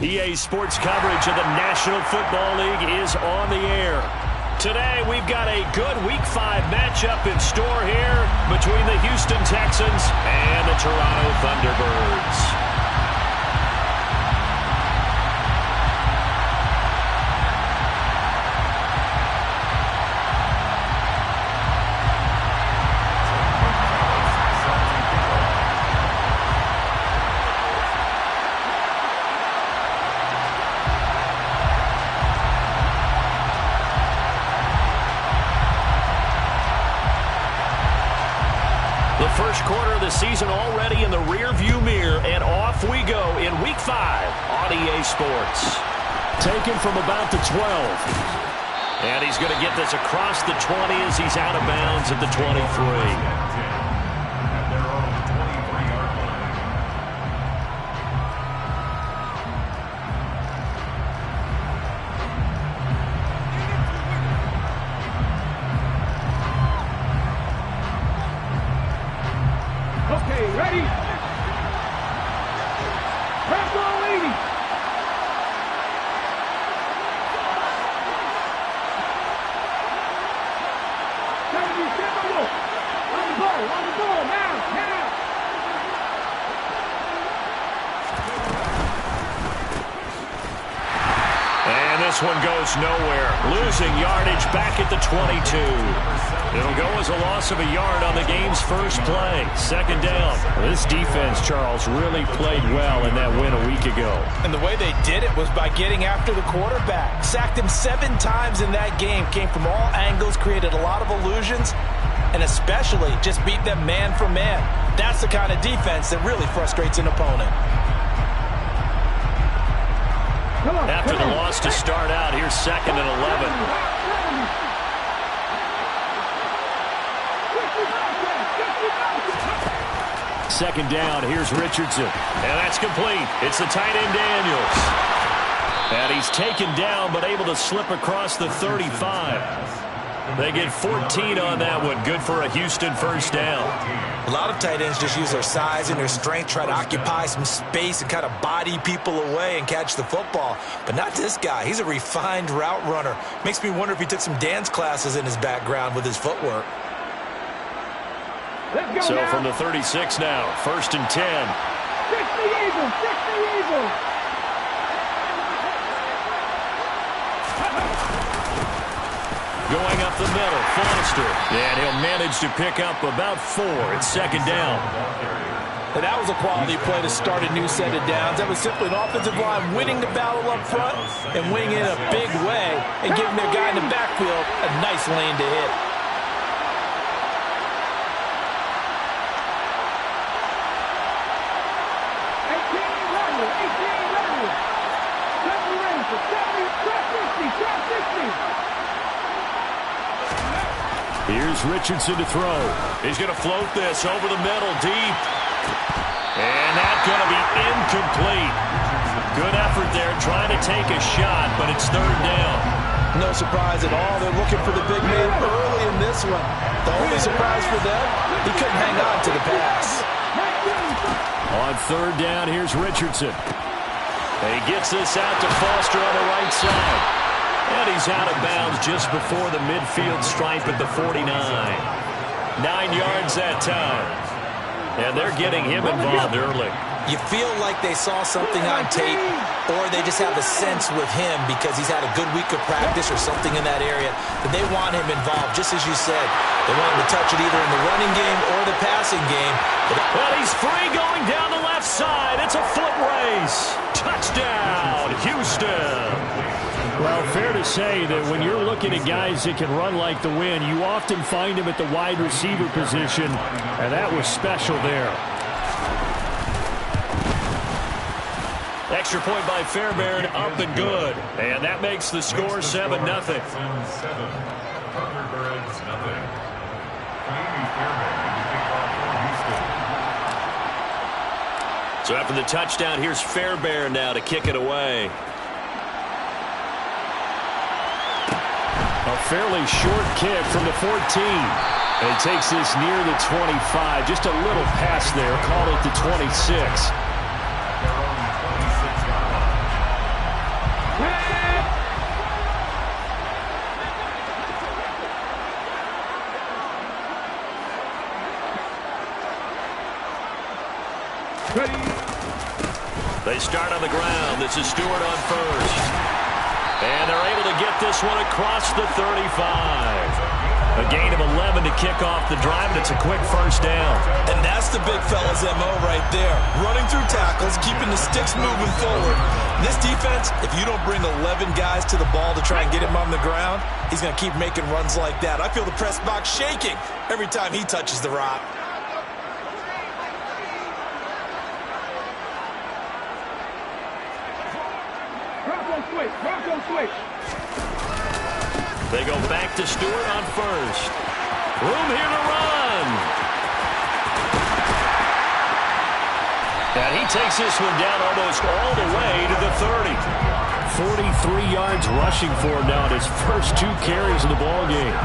EA Sports coverage of the National Football League is on the air. Today, we've got a good Week 5 matchup in store here between the Houston Texans and the Toronto Thunderbirds. First quarter of the season already in the rear-view mirror, and off we go in Week 5 on EA Sports. Taken from about the 12. And he's going to get this across the 20 as he's out of bounds at the 23. Ready? Press on, lady. On the ball, now. And this one goes nowhere. Losing yardage back at the 22. It'll go as a loss of a yard on the game's first play. Second down. This defense, Charles, really played well in that win a week ago. And the way they did it was by getting after the quarterback. Sacked him 7 times in that game. Came from all angles, created a lot of illusions, and especially just beat them man for man. That's the kind of defense that really frustrates an opponent. After the loss to start out, here's 2nd and 11. Second down, here's Richardson. And that's complete. It's the tight end Daniels. And he's taken down, but able to slip across the 35. They get 14 on that one. Good for a Houston first down. A lot of tight ends just use their size and their strength, try to occupy some space and kind of body people away and catch the football. But not this guy. He's a refined route runner. Makes me wonder if he took some dance classes in his background with his footwork. So from the 36 now, 1st and 10. 60 Eagles, 60 Eagles. Going up the middle, Foster. And he'll manage to pick up about 4. It's 2nd down. And that was a quality play to start a new set of downs. That was simply an offensive line winning the battle up front and winning in a big way and giving their guy in the backfield a nice lane to hit. Here's Richardson to throw. He's going to float this over the middle, deep. And that's going to be incomplete. Good effort there, trying to take a shot, but it's 3rd down. No surprise at all. They're looking for the big man early in this one. The only surprise for them, he couldn't hang on to the pass. On 3rd down, here's Richardson. And he gets this out to Foster on the right side. And he's out of bounds just before the midfield stripe at the 49. 9 yards that time. And they're getting him involved early. You feel like they saw something on tape, or they just have a sense with him because he's had a good week of practice or something in that area that they want him involved, just as you said. They want him to touch it either in the running game or the passing game. Well, he's free going down the left side. It's a foot race. Touchdown, Houston. Well, fair to say that when you're looking at guys that can run like the wind, you often find them at the wide receiver position, and that was special there. Extra point by Fairbairn, up and good. And that makes the score 7-0. So after the touchdown, here's Fairbairn now to kick it away. A fairly short kick from the 14. And he takes this near the 25. Just a little pass there. Call it the 26. Ready. They start on the ground. This is Stewart on first. And they're able to get this one across the 35. A gain of 11 to kick off the drive, and it's a quick first down. And that's the big fella's MO right there. Running through tackles, keeping the sticks moving forward. This defense, if you don't bring 11 guys to the ball to try and get him on the ground, he's going to keep making runs like that. I feel the press box shaking every time he touches the rock. Bronco switch. They go back to Stewart on first. Room here to run. And he takes this one down almost all the way to the 30. 43 yards rushing for him now in his first 2 carries of the ballgame.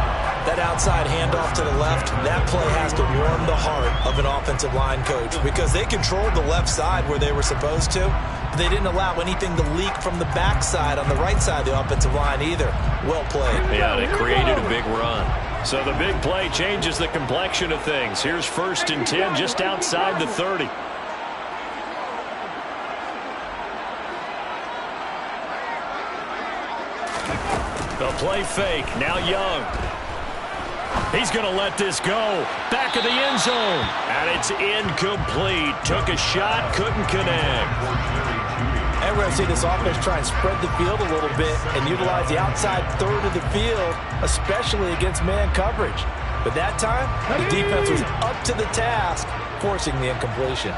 That outside handoff to the left, that play has to warm the heart of an offensive line coach because they controlled the left side where they were supposed to. They didn't allow anything to leak from the backside on the right side of the offensive line either. Well played. Yeah, and it created a big run. So the big play changes the complexion of things. Here's 1st and 10 just outside the 30. The play fake. Now Young. He's going to let this go. Back of the end zone. And it's incomplete. Took a shot, couldn't connect. And we're going to see this offense try and spread the field a little bit and utilize the outside third of the field, especially against man coverage. But that time, the defense was up to the task, forcing the incompletion.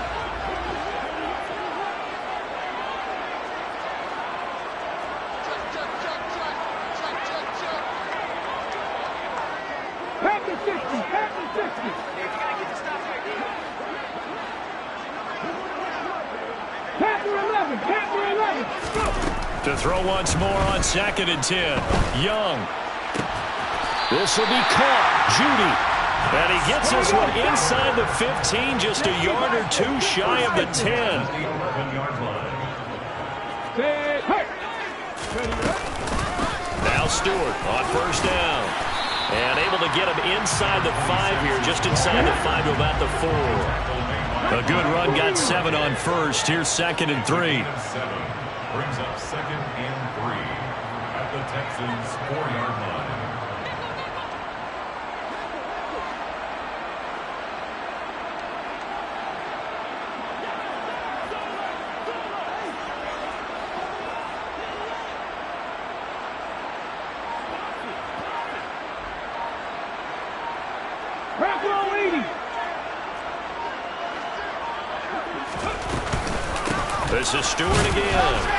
To throw once more on 2nd and 10. Young. This will be caught. Judy. And he gets this one inside the 15, just a yard or 2 shy of the 10. Now Stewart on 1st down. And able to get him inside the 5 here, just inside the 5 to about the 4. A good run, got 7 on 1st. Here's 2nd and 3. Brings up 2nd and 3 at the Texans' 4-yard line. This is Stewart again.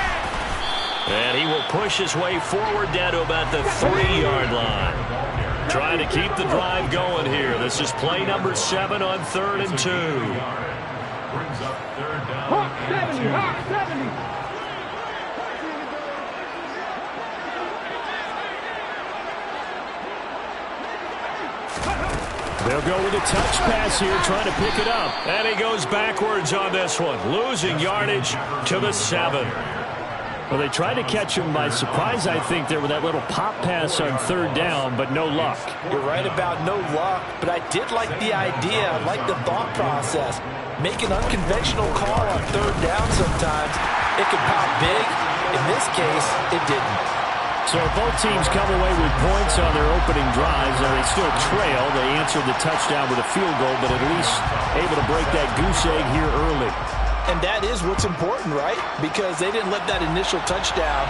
And he will push his way forward down to about the 3-yard line. Trying to keep the drive going here. This is play number 7 on 3rd and 2. Brings up 3rd down. Hawk 70, Hawk 70. They'll go with a touch pass here, trying to pick it up. And he goes backwards on this one, losing yardage to the 7. Well, they tried to catch him by surprise, I think, there with that little pop pass on 3rd down, but no luck. You're right about no luck, but I did like the idea. I like the thought process. Make an unconventional call on 3rd down sometimes. It can pop big. In this case, it didn't. So both teams come away with points on their opening drives, and they still trail. They answered the touchdown with a field goal, but at least able to break that goose egg here early. And that is what's important, right? Because they didn't let that initial touchdown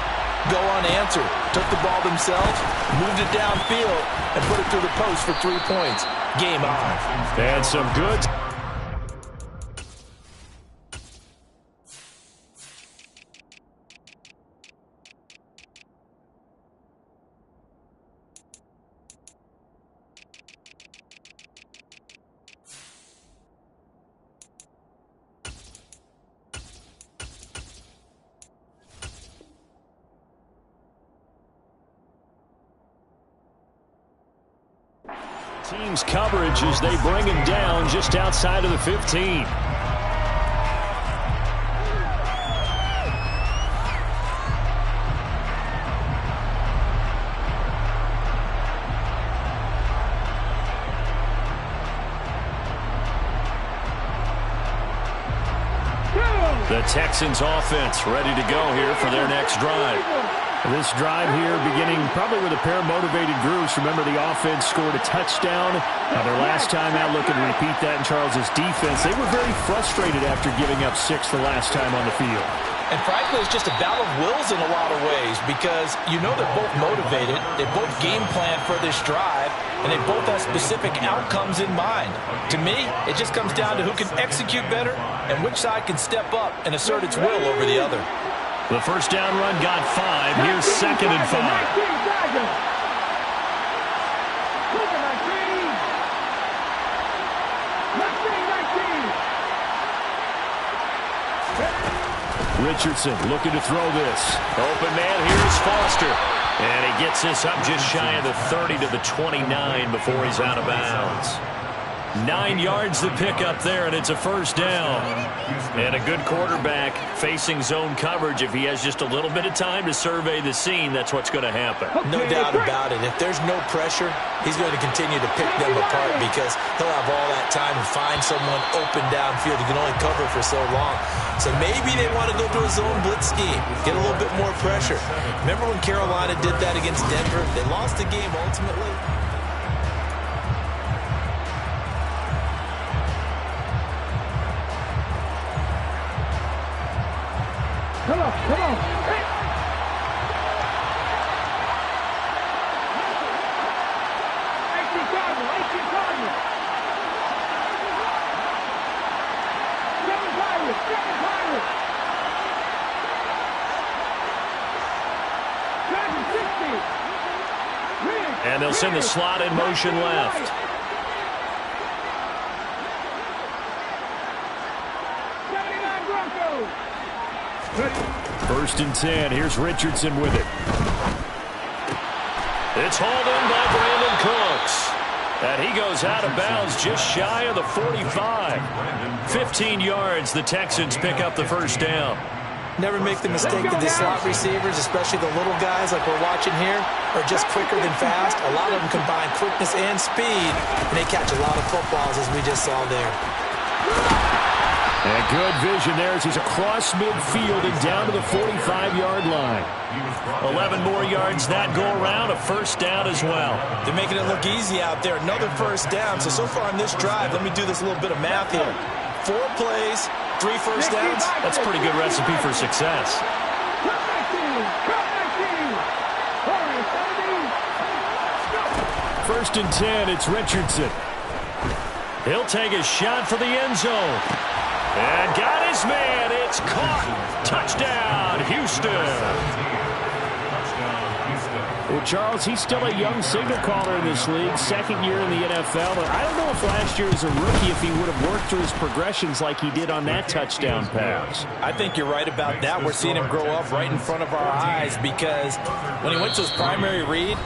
go unanswered. Took the ball themselves, moved it downfield, and put it through the post for 3 points. Game on. And some good. Team's coverage as they bring him down just outside of the 15. The Texans offense ready to go here for their next drive. This drive here beginning probably with a pair of motivated groups. Remember, the offense scored a touchdown. Their last time out, looking to repeat that in Charles's defense. They were very frustrated after giving up 6 the last time on the field. And frankly, it's just a battle of wills in a lot of ways because you know they're both motivated. They both game plan for this drive, and they both have specific outcomes in mind. To me, it just comes down to who can execute better and which side can step up and assert its will over the other. The first down run got 5. Here's 2nd and 5. Richardson looking to throw this. Open man, here's Foster. And he gets this up just shy of the 30 to the 29 before he's out of bounds. 9 yards to pick up there, and it's a first down. And a good quarterback facing zone coverage. If he has just a little bit of time to survey the scene, that's what's going to happen. No doubt about it. If there's no pressure, he's going to continue to pick them apart because he'll have all that time to find someone open downfield. He can only cover for so long. So maybe they want to go to a zone blitz scheme, get a little bit more pressure. Remember when Carolina did that against Denver? They lost the game ultimately. Come on, come on. Hey. And they'll send the slot in motion left. First and 10. Here's Richardson with it. It's hauled in by Brandon Cooks. And he goes out of bounds just shy of the 45. 15 yards. The Texans pick up the first down. Never make the mistake that the slot receivers, especially the little guys like we're watching here, are just quicker than fast. A lot of them combine quickness and speed, and they catch a lot of footballs, as we just saw there. And good vision there as he's across midfield and down to the 45-yard line. 11 more yards that go around, a first down as well. They're making it look easy out there. Another first down. So far in this drive, let me do this little bit of math here. 4 plays, 3 first downs. That's a pretty good recipe for success. First and 10, it's Richardson. He'll take a shot for the end zone. And got his man. It's caught. Touchdown, Houston. Well, Charles, he's still a young signal caller in this league, second year in the NFL. But I don't know if last year as a rookie if he would have worked through his progressions like he did on that touchdown pass. I think you're right about that. We're seeing him grow up right in front of our eyes because when he went to his primary read,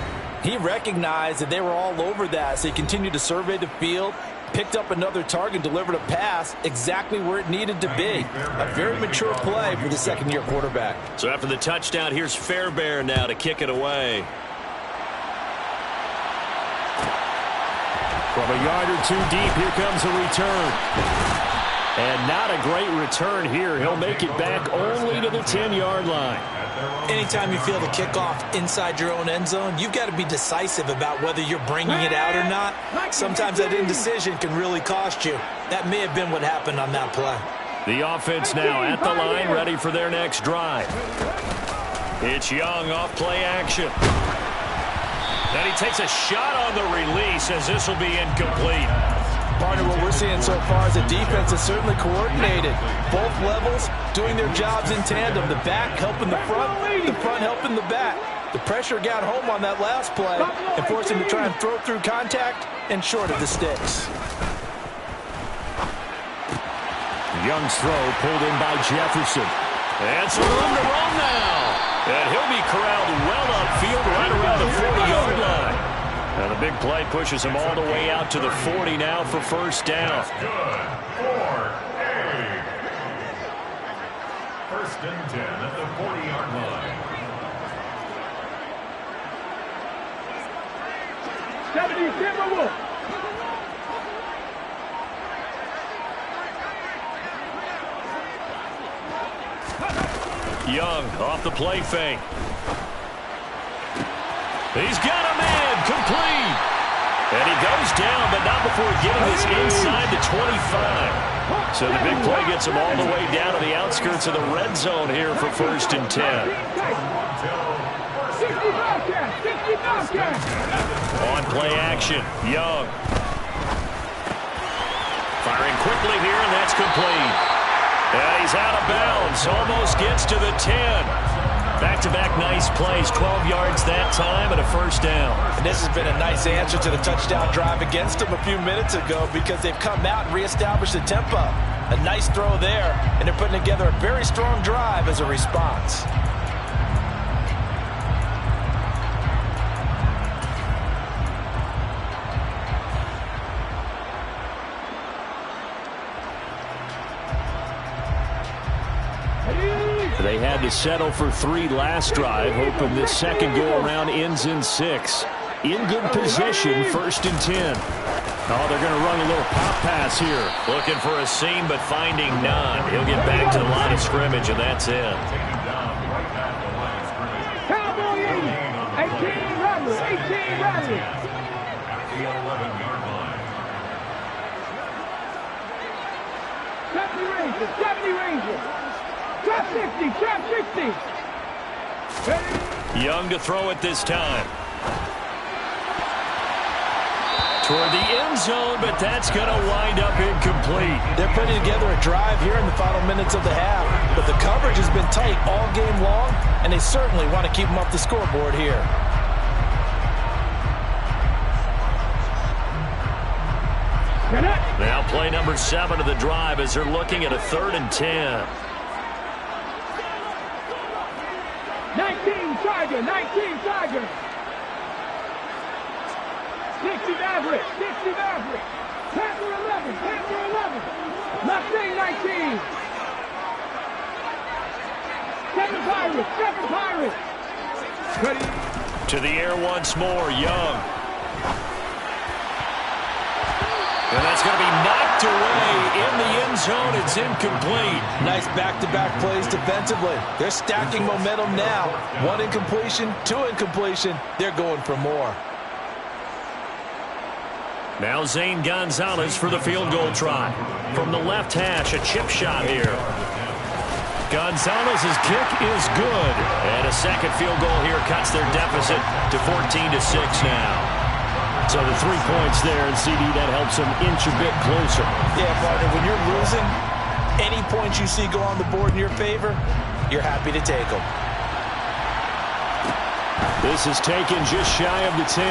he recognized that they were all over that. So he continued to survey the field, picked up another target, delivered a pass exactly where it needed to be. A very mature play for the second-year quarterback. So after the touchdown, here's Fairbairn now to kick it away. From a yard or 2 deep, here comes a return. And not a great return here. He'll make it back only to the 10-yard line. Anytime you feel the kickoff inside your own end zone, you've got to be decisive about whether you're bringing it out or not. Sometimes that indecision can really cost you. That may have been what happened on that play. The offense now at the line, ready for their next drive. It's Young off play action. Then he takes a shot on the release as this will be incomplete. Partner, what we're seeing so far is the defense is certainly coordinated. Both levels doing their jobs in tandem. The back helping the front helping the back. The pressure got home on that last play and forced him to try and throw through contact and short of the sticks. Young's throw pulled in by Jefferson. And some room to run now. And he'll be corralled well upfield right around the 40-yard line. Now the big play pushes him all the way out to the 40 now for first down. That's good for a first and 10 at the 40-yard line. 70, Timberwolves. Young off the play fake. He's got him in. Complete. And he goes down, but not before getting this inside the 25. So the big play gets him all the way down to the outskirts of the red zone here for 1st and 10. On play action, Young. Firing quickly here, and that's complete. And he's out of bounds. Almost gets to the 10. Back-to-back nice plays, 12 yards that time and a 1st down. And this has been a nice answer to the touchdown drive against them a few minutes ago because they've come out and reestablished the tempo. A nice throw there, and they're putting together a very strong drive as a response. They had to settle for 3 last drive, hoping this second go-around ends in 6. In good position, 1st and 10. Oh, they're going to run a little pop pass here. Looking for a seam, but finding none. He'll get back to the line of scrimmage, and that's it. Cowboy 80. 18 runners. 18 runners. At the 11-yard line. 70 Rangers. 70 Rangers. Trap 60. Trap 60. Ready? Young to throw it this time. Toward the end zone, but that's going to wind up incomplete. They're putting together a drive here in the final minutes of the half, but the coverage has been tight all game long, and they certainly want to keep them off the scoreboard here. Now play number 7 of the drive as they're looking at a 3rd and 10. 19 Tiger. 19 Tiger. 60 Maverick. 60 Maverick. Panther 11. Panther 11. Mustang 19. 7 Pirates. 7 Pirates. Ready? To the air once more, Young. And that's going to be knocked away in the end zone. It's incomplete. Nice back-to-back plays defensively. They're stacking momentum now. 1 incompletion, 2 incompletion. They're going for more. Now Zane Gonzalez for the field goal try. From the left hash, a chip shot here. Gonzalez's kick is good. And a second field goal here cuts their deficit to 14-6 now. So the 3 points there, and CD, that helps them inch a bit closer. Yeah, partner, when you're losing, any points you see go on the board in your favor, you're happy to take them. This is taken just shy of the 10.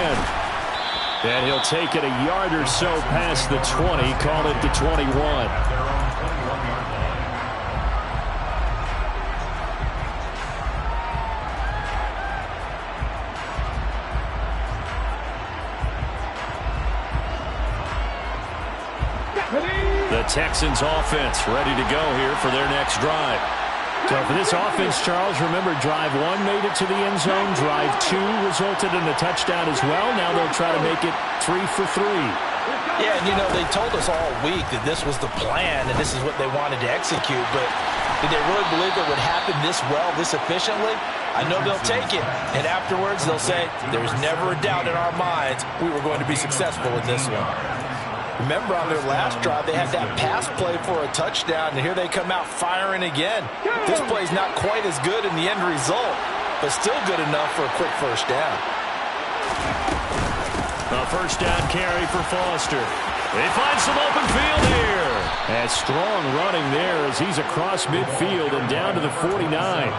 And he'll take it a yard or so past the 20, call it the 21. The Texans offense ready to go here for their next drive. So for this offense, Charles, remember drive 1 made it to the end zone. Drive 2 resulted in a touchdown as well. Now they'll try to make it 3 for 3. Yeah, and you know, they told us all week that this was the plan and this is what they wanted to execute, but did they really believe it would happen this well, this efficiently? I know they'll take it, and afterwards they'll say, there's never a doubt in our minds we were going to be successful with this one. Remember, on their last drive, they had that pass play for a touchdown, and here they come out firing again. This play's not quite as good in the end result, but still good enough for a quick 1st down. A 1st down carry for Foster. They find some open field here. And strong running there as he's across midfield and down to the 49.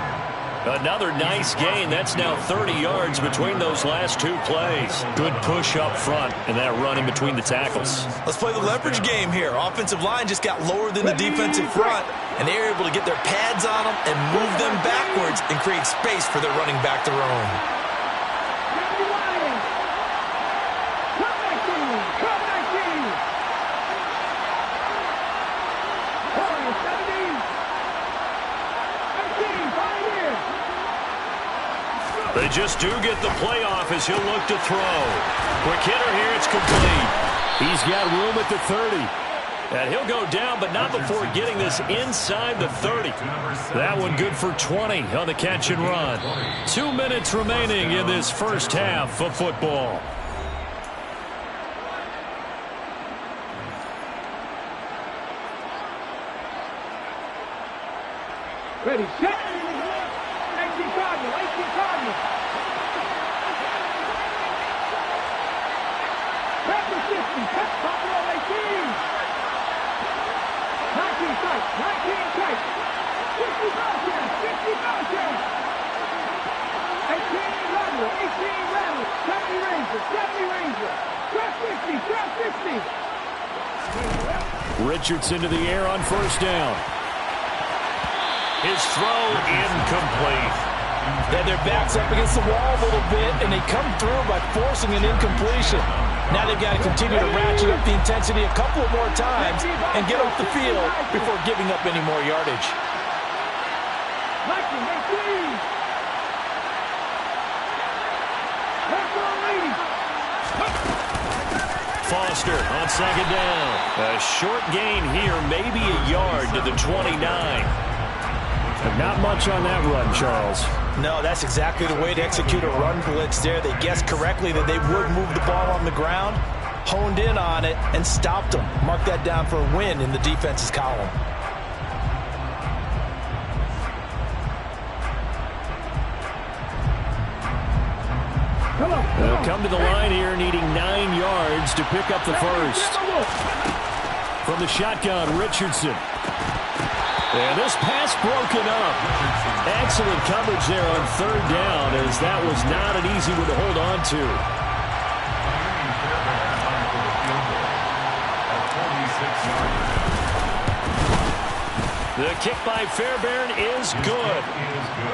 Another nice gain. That's now 30 yards between those last 2 plays. Good push up front and that run in between the tackles. Let's play the leverage game here. Offensive line just got lower than the defensive front, and they were able to get their pads on them and move them backwards and create space for their running back to roam. They just do get the playoff as he'll look to throw. Quick hitter here, it's complete. He's got room at the 30. And he'll go down, but not before getting this inside the 30. That one good for 20 on the catch and run. 2 minutes remaining in this first half of football. Ready, set. 18 Cardinal, 18 Cardinal. Pepper 50, Pepper 18. 19 tight, 19 tight. 50 Belcher, 50 Belcher. 18 Lateral, 18 Lateral. 70 Ranger, 70 Ranger. Drop 50, drop 50. Richardson to the air on first down. His throw incomplete. Yeah, their back's up against the wall a little bit, and they come through by forcing an incompletion. Now they've got to continue to ratchet up the intensity a couple more times and get off the field before giving up any more yardage. Foster on second down. A short gain here, maybe a yard to the 29. Not much on that run, Charles. No, that's exactly the way to execute a run blitz there. They guessed correctly that they would move the ball on the ground, honed in on it, and stopped them. Mark that down for a win in the defense's column. They'll come to the line here needing 9 yards to pick up the first. From the shotgun, Richardson. And this pass broken up. Excellent coverage there on third down, as that was not an easy one to hold on to. The kick by Fairbairn is good.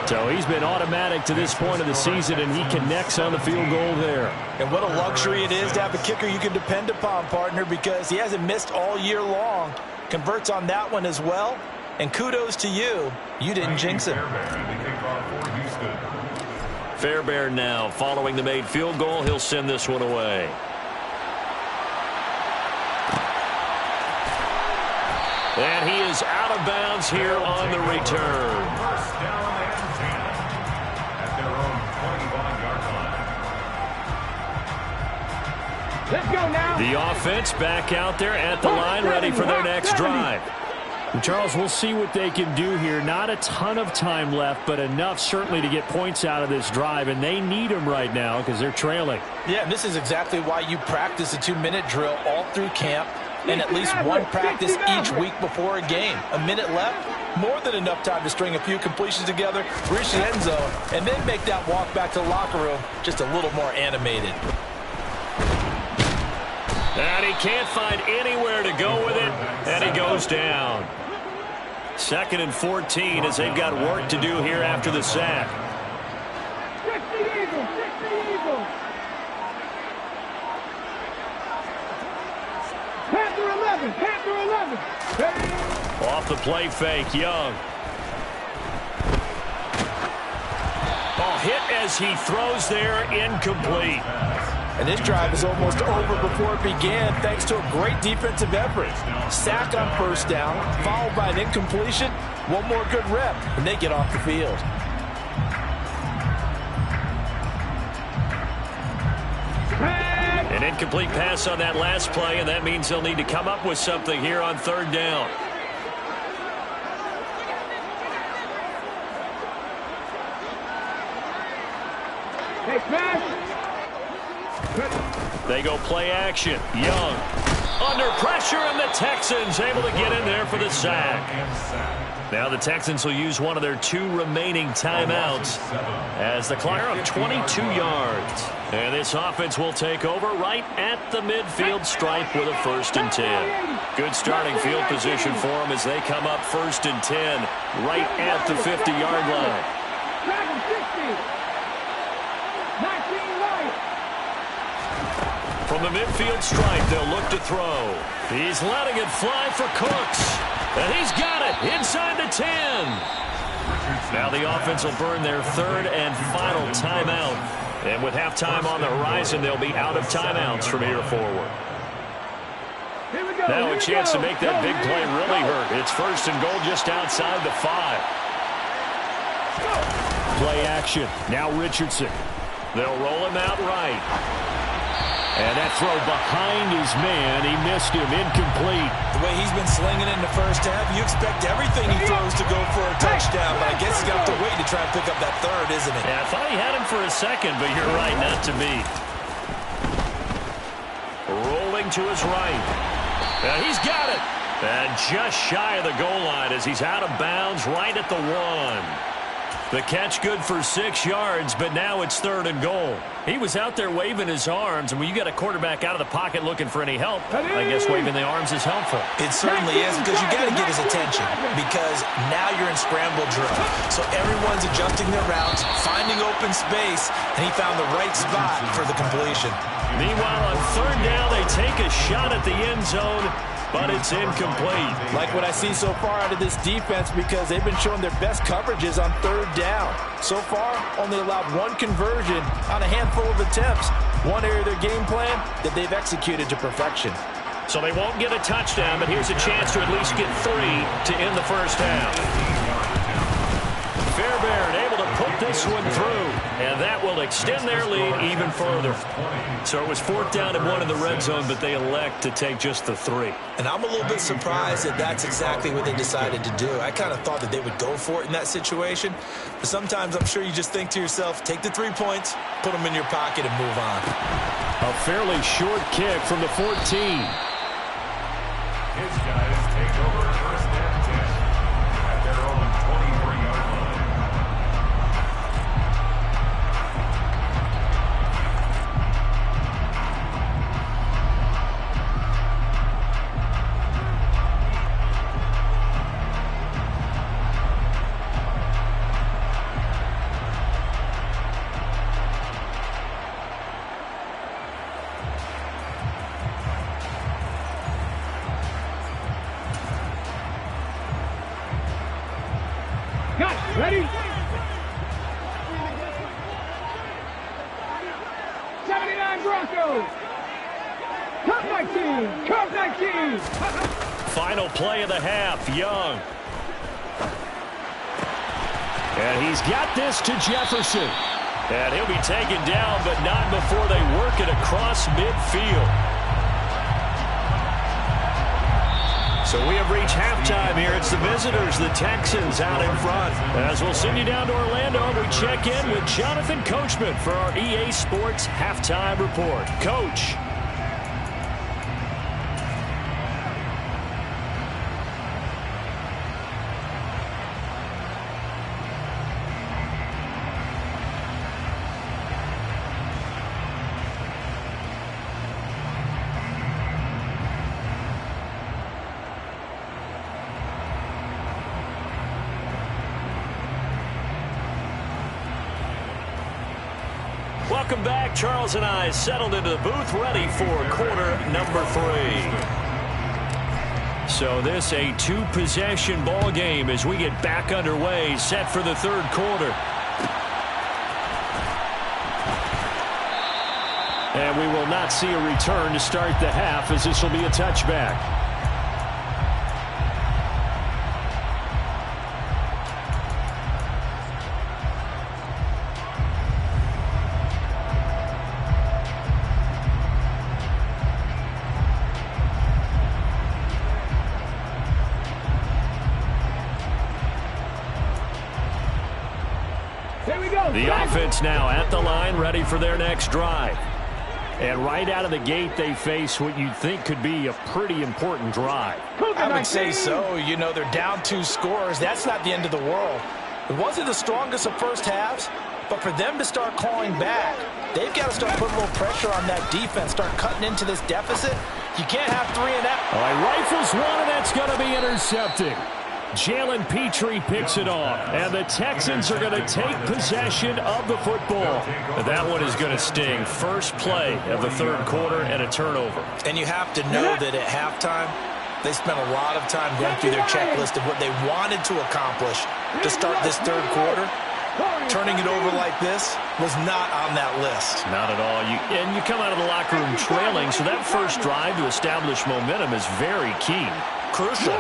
So he's been automatic to this point of the season, and he connects on the field goal there. And what a luxury it is to have a kicker you can depend upon, partner, because he hasn't missed all year long. Converts on that one as well. And kudos to you. You didn't jinx him. Fairbairn now following the made field goal. He'll send this one away. And he is out of bounds here on the return. First down and 10 at their own 25-yard line. Let's go now. The offense back out there at the line, ready for their next drive. And Charles, we'll see what they can do here. Not a ton of time left, but enough certainly to get points out of this drive, and they need them right now because they're trailing. Yeah, and this is exactly why you practice a 2-minute drill all through camp and at least one practice each week before a game. A minute left, more than enough time to string a few completions together, reach the end zone, and then make that walk back to the locker room just a little more animated. And he can't find anywhere to go with it, and he goes down. 2nd and 14 as they've got work to do here after the sack. 60 Eagles, 60 Eagles. Panther 11, Panther 11. Off the play fake, Young. Oh, hit as he throws there, incomplete. And this drive is almost over before it began thanks to a great defensive effort. Sack on first down, followed by an incompletion. One more good rep, and they get off the field. An incomplete pass on that last play, and that means they'll need to come up with something here on third down. Hey, pass. They go play action. Young under pressure, and the Texans able to get in there for the sack. Now the Texans will use one of their 2 remaining timeouts as the clock of 22 yards. And this offense will take over right at the midfield stripe with a 1st and 10. Good starting field position for them as they come up 1st and 10 right at the 50-yard line. Dragon 60. 19 right. From the midfield stripe, they'll look to throw. He's letting it fly for Cooks. And he's got it inside the 10. Now the offense will burn their 3rd and final timeout. And with halftime on the horizon, they'll be out of timeouts from here forward. Here we go. Now a chance to make that big play really hurt. It's 1st and goal just outside the 5. Play action. Now Richardson. They'll roll him out right. And that throw behind his man. He missed him. Incomplete. The way he's been slinging it in the first half, you expect everything he throws to go for a touchdown, but I guess he's going to have to wait to try and pick up that third, isn't he? Yeah, I thought he had him for a second, but you're right, not to me. Rolling to his right. And he's got it. And just shy of the goal line as he's out of bounds right at the 1. The catch good for 6 yards, but now it's 3rd and goal. He was out there waving his arms, and when you got a quarterback out of the pocket looking for any help, I guess waving the arms is helpful. It certainly is, because you got to get his attention, because now you're in scramble drill. So everyone's adjusting their routes, finding open space, and he found the right spot for the completion. Meanwhile, on 3rd down, they take a shot at the end zone, but it's incomplete. Like what I see so far out of this defense, because they've been showing their best coverages on 3rd down. So far, only allowed 1 conversion on a handful of attempts. One area of their game plan that they've executed to perfection. So they won't get a touchdown, but here's a chance to at least get 3 to end the first half. Fairbairn able to put this one through, and that will extend their lead even further. So it was 4th down and 1 in the red zone, but they elect to take just the 3. And I'm a little bit surprised that that's exactly what they decided to do. I kind of thought that they would go for it in that situation. But sometimes I'm sure you just think to yourself, take the 3 points, put them in your pocket, and move on. A fairly short kick from the 14. His guys take over 1st and 10 at their own 23-yard line. Ready? 79 Broncos. Cup 19. Cup 19. Final play of the half, Young. And he's got this to Jefferson. And he'll be taken down, but not before they work it across midfield. So we have reached halftime here. It's the visitors, the Texans, out in front. As we'll send you down to Orlando, we check in with Jonathan Coachman for our EA Sports Halftime Report. Coach. Welcome back. Charles and I settled into the booth, ready for quarter number 3. So this a 2-possession ball game as we get back underway, set for the 3rd quarter. And we will not see a return to start the half, as this will be a touchback. The offense now at the line, ready for their next drive. And right out of the gate, they face what you'd think could be a pretty important drive. I would say so. You know, they're down 2 scores. That's not the end of the world. It wasn't the strongest of first halves, but for them to start clawing back, they've got to start putting a little pressure on that defense, start cutting into this deficit. You can't have 3 and out. All right, rifles one, and that's going to be intercepted. Jalen Petrie picks it off, and the Texans are going to take possession of the football. That one is going to sting. First play of the 3rd quarter and a turnover. And you have to know that at halftime, they spent a lot of time going through their checklist of what they wanted to accomplish to start this 3rd quarter. Turning it over like this was not on that list. Not at all. You come out of the locker room trailing, so that first drive to establish momentum is very key. Crucial.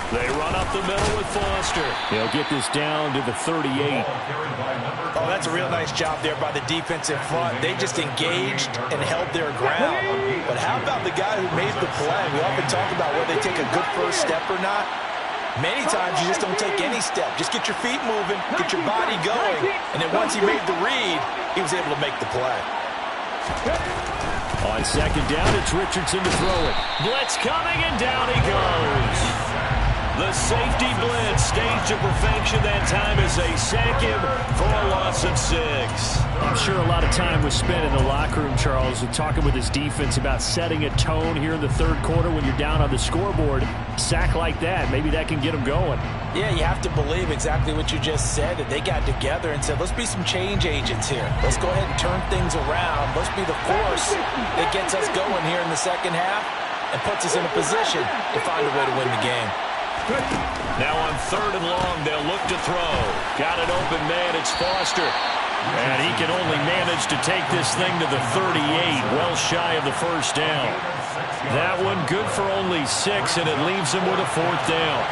They run up the middle with Foster. He'll get this down to the 38. Oh, that's a real nice job there by the defense in front. They just engaged and held their ground. But how about the guy who made the play? We often talk about whether they take a good first step or not. Many times you just don't take any step. Just get your feet moving, get your body going, and then once he made the read, he was able to make the play. On second down, it's Richardson to throw it. Blitz coming, and down he goes. The safety blitz staged to perfection. That time as they sack him for a loss of 6. I'm sure a lot of time was spent in the locker room, Charles, and talking with his defense about setting a tone here in the third quarter when you're down on the scoreboard. Sack like that, maybe that can get them going. Yeah, you have to believe exactly what you just said, that they got together and said, let's be some change agents here. Let's go ahead and turn things around. Let's be the force that gets us going here in the second half and puts us in a position to find a way to win the game. Now on 3rd and long, they'll look to throw. Got an open man, it's Foster. And he can only manage to take this thing to the 38, well shy of the first down. That one good for only 6, and it leaves him with a 4th down.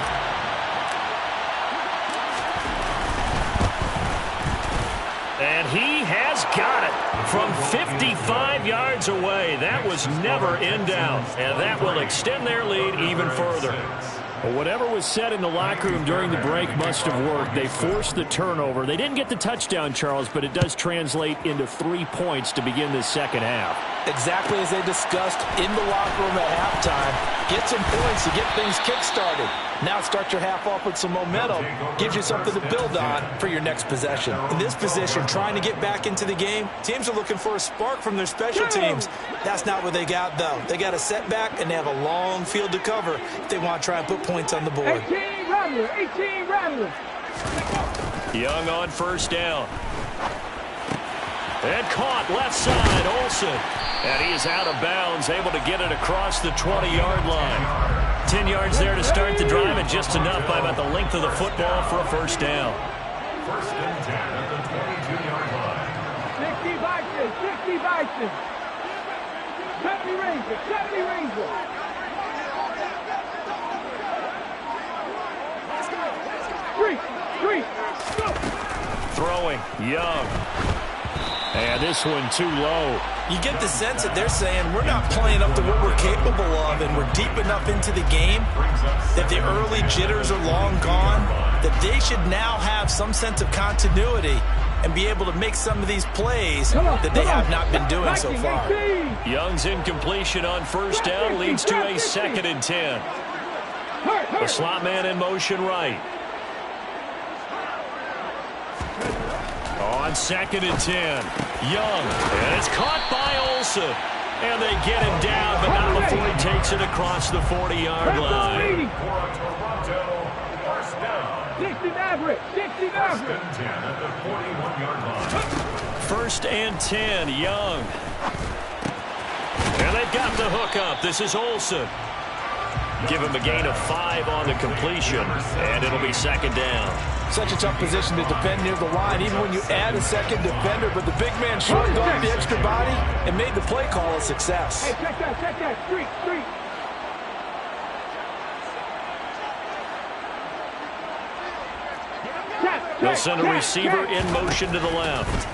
And he has got it from 55 yards away. That was never in doubt, and that will extend their lead even further. Well, whatever was said in the locker room during the break must have worked. They forced the turnover. They didn't get the touchdown, Charles, but it does translate into 3 points to begin this second half. Exactly as they discussed in the locker room at halftime. Get some points to get things kick-started. Now start your half off with some momentum. Gives you something to build on for your next possession. In this position, trying to get back into the game, teams are looking for a spark from their special teams. That's not what they got, though. They got a setback, and they have a long field to cover if they want to try and put points on the board. 18 Rattler. Young on first down. And caught left side, Olsen. And he is out of bounds, able to get it across the 20-yard line. 10 yards there to start the drive, and just enough by about the length of the football for a first down. 1st and 10 at the 22-yard line. 60 Bison. 70 Ranger. Three. Throwing, Young. And this one too low. You get the sense that they're saying we're not playing up to what we're capable of, and we're deep enough into the game that the early jitters are long gone, that they should now have some sense of continuity and be able to make some of these plays that they have not been doing so far. Young's incompletion on first down leads to a 2nd and 10. The slot man in motion right. On 2nd and 10, Young, and it's caught by Olsen. And they get him down, but not before he takes it across the 40-yard line. For a Toronto first down. 60 Maverick. 1st and 10 at the 41-yard line. 1st and 10, Young. And they've got the hook up. This is Olsen. Give him a gain of 5 on the completion, and it'll be 2nd down. Such a tough position to defend near the line, even when you add a second defender, but the big man shrugged off the extra body and made the play call a success. Hey, check that. Street. They'll send a receiver in motion to the left.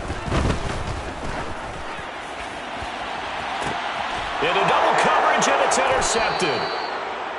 Into double coverage, and it's intercepted.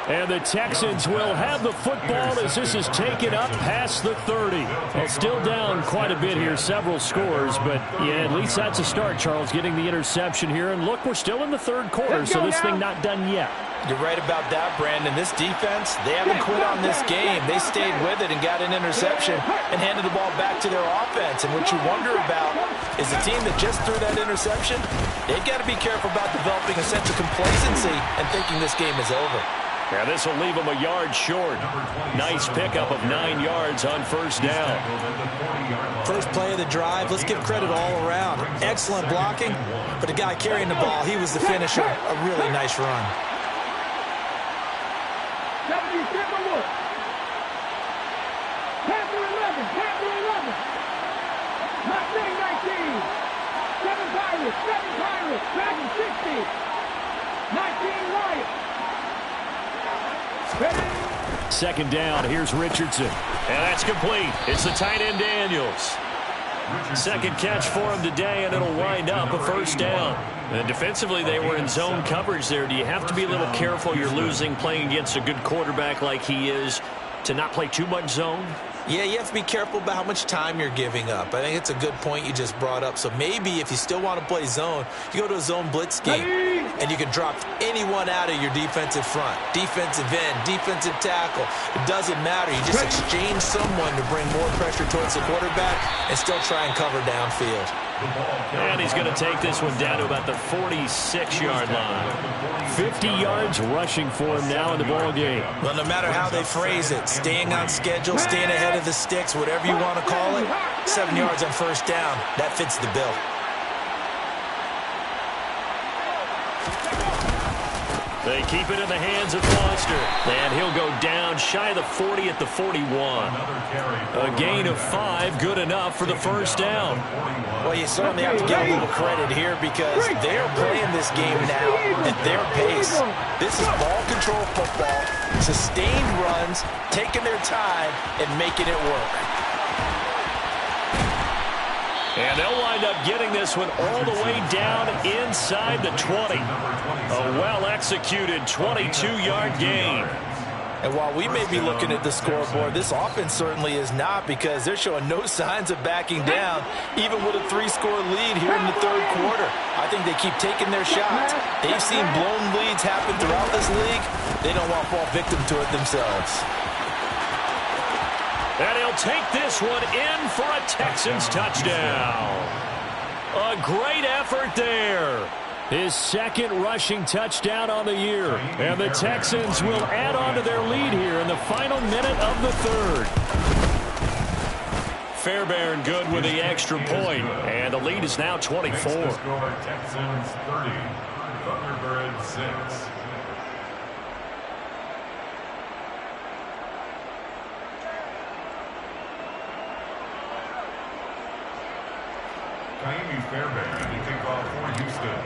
And the Texans will have the football as this is taken up past the 30. Well, still down quite a bit here, several scores, but yeah, at least that's a start, Charles, getting the interception here. And look, we're still in the third quarter, so this thing not done yet. You're right about that, Brandon. This defense, they haven't quit on this game. They stayed with it and got an interception and handed the ball back to their offense. And what you wonder about is the team that just threw that interception, they've got to be careful about developing a sense of complacency and thinking this game is over. Yeah, this will leave him a yard short. Nice pickup of 9 yards on first down. First play of the drive, let's give credit all around. Excellent blocking, but the guy carrying the ball, he was the finisher. A really nice run. Panther 11. Mustang 19. 7 Pirates, Dragon 60. 19 Riot. Ready? Second down, here's Richardson. And that's complete. It's the tight end Daniels. Second catch for him today, and it'll wind up a first down. And defensively, they were in zone coverage there. Do you have to be a little careful? You're losing, playing against a good quarterback like he is, to not play too much zone? Yeah, you have to be careful about how much time you're giving up. I think it's a good point you just brought up. So maybe if you still want to play zone, you go to a zone blitz game, and you can drop anyone out of your defensive front. Defensive end, defensive tackle. It doesn't matter. You just exchange someone to bring more pressure towards the quarterback and still try and cover downfield. And he's going to take this one down to about the 46-yard line. 50 yards rushing for him now in the ball game. Well, no matter how they phrase it, staying on schedule, staying ahead of the sticks, whatever you want to call it, 7 yards on first down, that fits the bill. They keep it in the hands of Foster. And he'll go down shy of the 40 at the 41. A gain of 5, good enough for the first down. Well, you certainly have to give a little credit here because they're playing this game now at their pace. This is ball control football, sustained runs, taking their time, and making it work. And they'll wind up getting this one all the way down inside the 20. A well-executed 22-yard gain. And while we may be looking at the scoreboard, this offense certainly is not, because they're showing no signs of backing down, even with a 3-score lead here in the third quarter. I think they keep taking their shots. They've seen blown leads happen throughout this league. They don't want to fall victim to it themselves. And he'll take this one in for a Texans touchdown. A great effort there. His second rushing touchdown on the year. And the Texans will add on to their lead here in the final minute of the third. Fairbairn good with the extra point. And the lead is now 24. Texans 30, Thunderbirds 6. Fairbairn to kick off for Houston.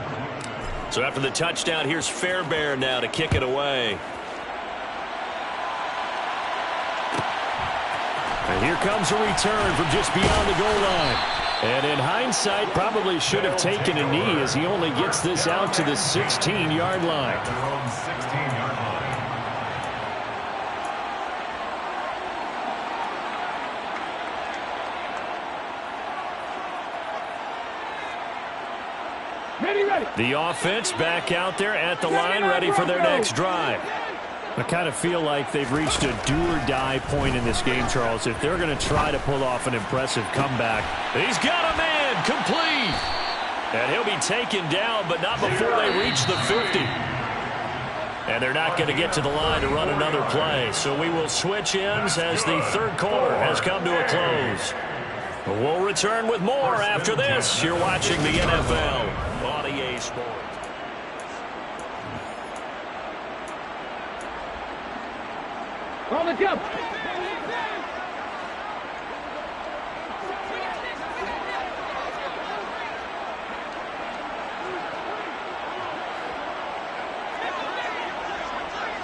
So after the touchdown, here's Fairbairn now to kick it away. And here comes a return from just beyond the goal line. And in hindsight, probably should have taken a knee as he only gets this out to the 16-yard line. At their own 16-yard line. The offense back out there at the line, ready for their next drive. I kind of feel like they've reached a do-or-die point in this game, Charles, if they're going to try to pull off an impressive comeback. He's got a man, complete. And he'll be taken down, but not before they reach the 50. And they're not going to get to the line to run another play. So we will switch ends as the third quarter has come to a close. We'll return with more after this. You're watching the NFL on EA Sports. On the jump.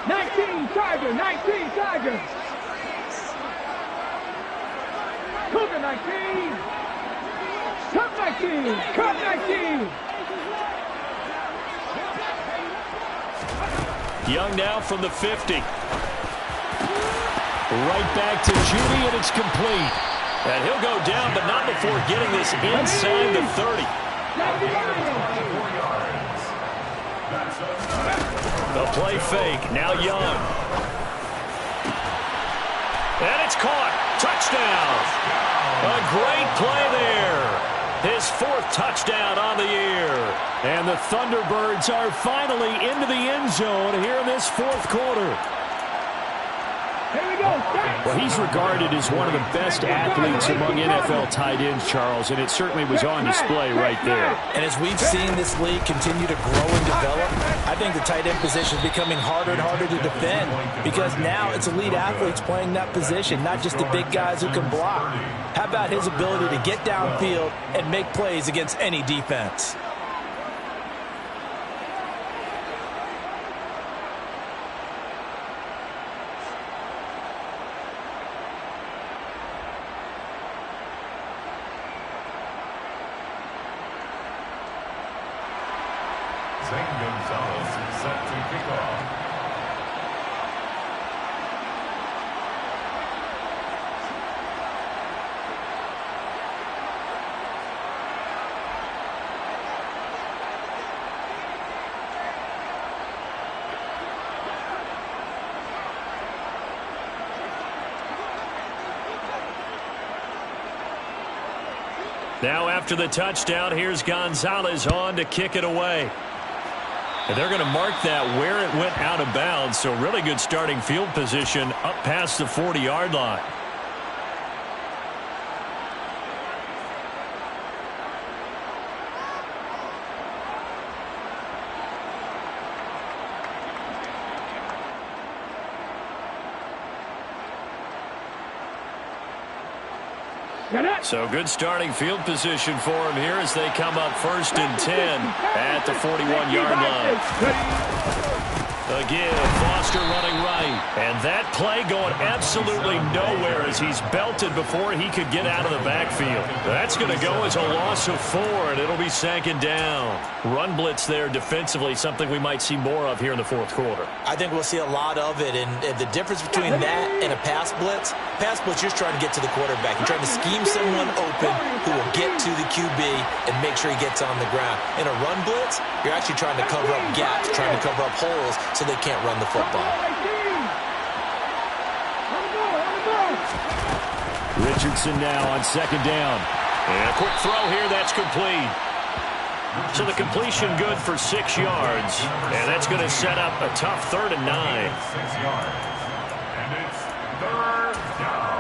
Nineteen Tiger. Cougar 19. Cup 19. Cup 19. Young now from the 50. Right back to Judy, and it's complete. And he'll go down, but not before getting this inside the 30. The play fake, now Young. And it's caught. Touchdown. A great play there. His fourth touchdown on the year. And the Thunderbirds are finally into the end zone here in this fourth quarter. Here we go. Well, he's regarded as one of the best athletes among NFL tight ends, Charles, and it certainly was on display right there. And as we've seen this league continue to grow and develop, I think the tight end position is becoming harder and harder to defend because now it's elite athletes playing that position, not just the big guys who can block. How about his ability to get downfield and make plays against any defense? Set to kick off. Now after the touchdown, here's Gonzalez on to kick it away. And they're going to mark that where it went out of bounds, so really good starting field position up past the 40-yard line. So good starting field position for him here as they come up 1st and 10 at the 41-yard line. Again, Foster running right. And that play going absolutely nowhere as he's belted before he could get out of the backfield. That's going to go as a loss of 4, and it'll be 2nd down. Run blitz there defensively, something we might see more of here in the 4th quarter. I think we'll see a lot of it, and the difference between that and a pass blitz, you're trying to get to the quarterback. You're trying to scheme someone open who will get to the QB and make sure he gets on the ground. In a run blitz, you're actually trying to cover up gaps, trying to cover up holes so they can't run the football. Richardson now on 2nd down. And a quick throw here, that's complete. So the completion good for 6 yards. And that's going to set up a tough 3rd and 9. 6 yards. And it's 3rd down.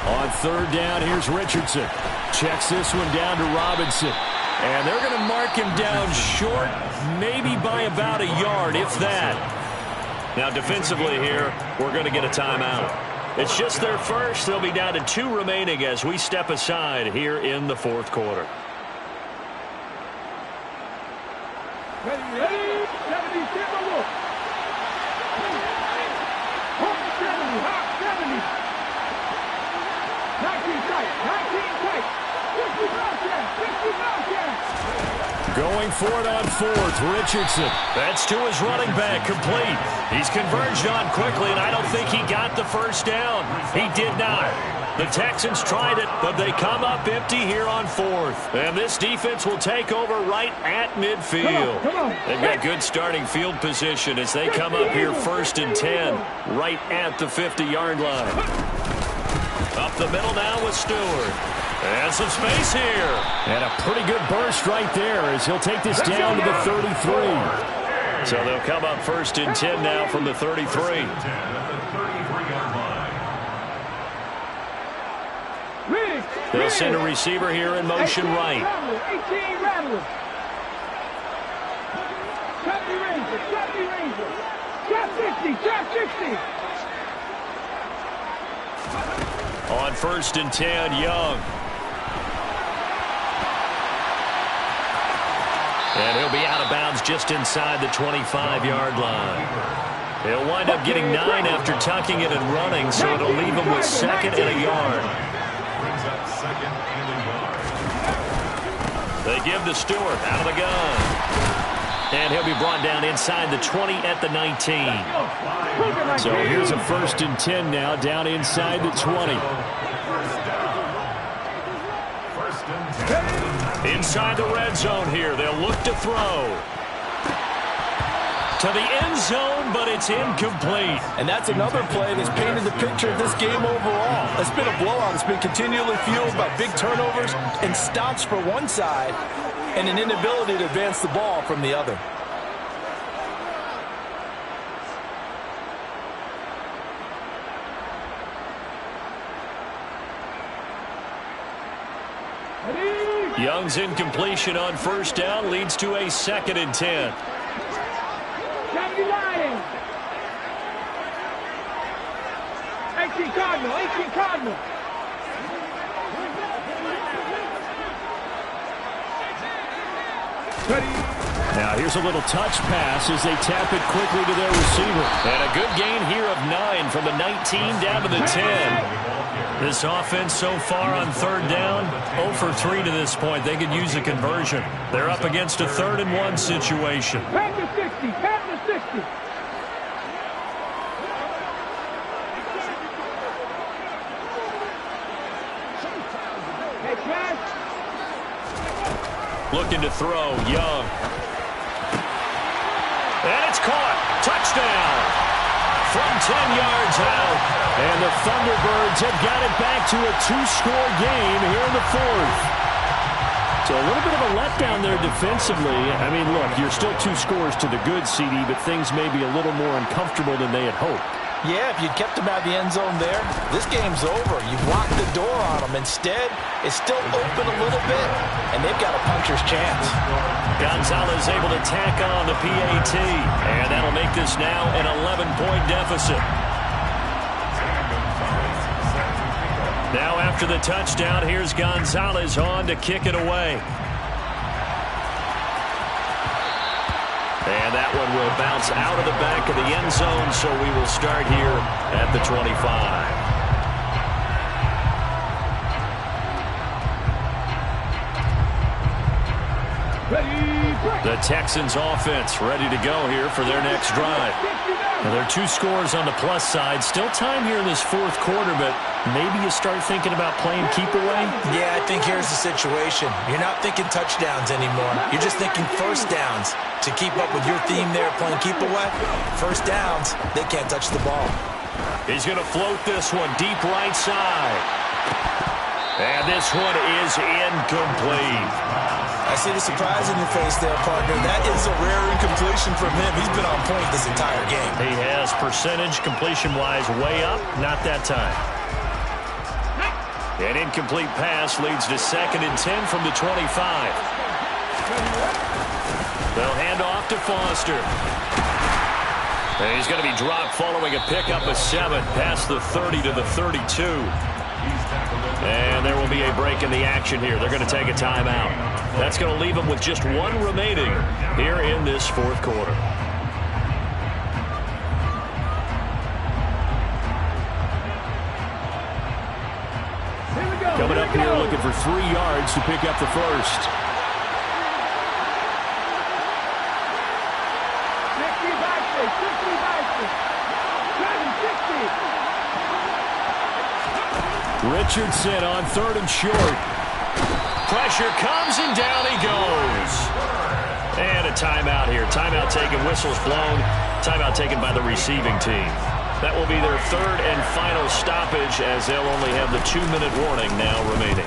On 3rd down, here's Richardson. Checks this one down to Robinson. And they're going to mark him down short, maybe by about a yard, if that. Now defensively here, we're going to get a timeout. It's just their first. They'll be down to 2 remaining as we step aside here in the 4th quarter. Ready, 70, look. 70. 19 tight. 50 Going for it on 4th, Richardson. That's to his running back, complete. He's converged on quickly, and I don't think he got the 1st down. He did not. The Texans tried it, but they come up empty here on 4th. And this defense will take over right at midfield. Come on. They've got good starting field position as they come up here 1st and 10, right at the 50-yard line. Up the middle now with Stewart. And some space here. And a pretty good burst right there as he'll take this down to the 33. So they'll come up 1st and 10 now from the 33. They'll send a receiver here in motion right. 18 rattlers. Trap 60. On 1st and 10, Young. And he'll be out of bounds just inside the 25-yard line. He'll wind up getting 9 after tucking it and running, so it'll leave him with 2nd and a yard. Brings up 2nd and a yard. They give to Stewart out of the gun. And he'll be brought down inside the 20 at the 19. So here's a 1st and 10 now down inside the 20. Inside the red zone here. They'll look to throw. to the end zone, but it's incomplete. And that's another play that's painted the picture of this game overall. It's been a blowout. It's been continually fueled by big turnovers and stops for one side and an inability to advance the ball from the other. Young's incompletion on first down leads to a 2nd and 10. 18 Cardinal, 18 Cardinal. Now here's a little touch pass as they tap it quickly to their receiver. And a good gain here of 9 from the 19 down to the 10. This offense so far on 3rd down, 0 for 3 to this point. They could use a conversion. They're up against a 3rd and 1 situation. Pass to 60, pass to 60. Looking to throw, Young. And it's caught. Touchdown. From 10 yards out. And the Thunderbirds have got it back to a 2-score game here in the 4th. So a little bit of a letdown there defensively. I mean, look, you're still 2 scores to the good, CD, but things may be a little more uncomfortable than they had hoped. Yeah, if you'd kept them out of the end zone there, this game's over. You've locked the door on them. Instead, it's still open a little bit, and they've got a puncher's chance. Gonzalez able to tack on the PAT, and that'll make this now an 11-point deficit. Now after the touchdown, here's Gonzalez on to kick it away. And that one will bounce out of the back of the end zone, so we will start here at the 25. The Texans offense ready to go here for their next drive. Now, there are 2 scores on the plus side. Still time here in this 4th quarter, but maybe you start thinking about playing keep away? Yeah, I think here's the situation. You're not thinking touchdowns anymore. You're just thinking first downs. To keep up with your theme there, playing keep away, first downs, they can't touch the ball. He's going to float this one deep right side. And this one is incomplete. I see the surprise in your face there, partner. That is a rare incompletion from him. He's been on point this entire game. He has percentage completion-wise way up. Not that time. An incomplete pass leads to 2nd and 10 from the 25. They'll hand off to Foster. And he's going to be dropped following a pickup of 7 past the 30 to the 32. And there will be a break in the action here. They're going to take a timeout. That's going to leave them with just 1 remaining here in this 4th quarter. Coming up here looking for 3 yards to pick up the first. Richardson on 3rd and short. Pressure comes and down he goes. And a timeout here. Timeout taken, whistles blown. Timeout taken by the receiving team. That will be their 3rd and final stoppage as they'll only have the 2-minute warning now remaining.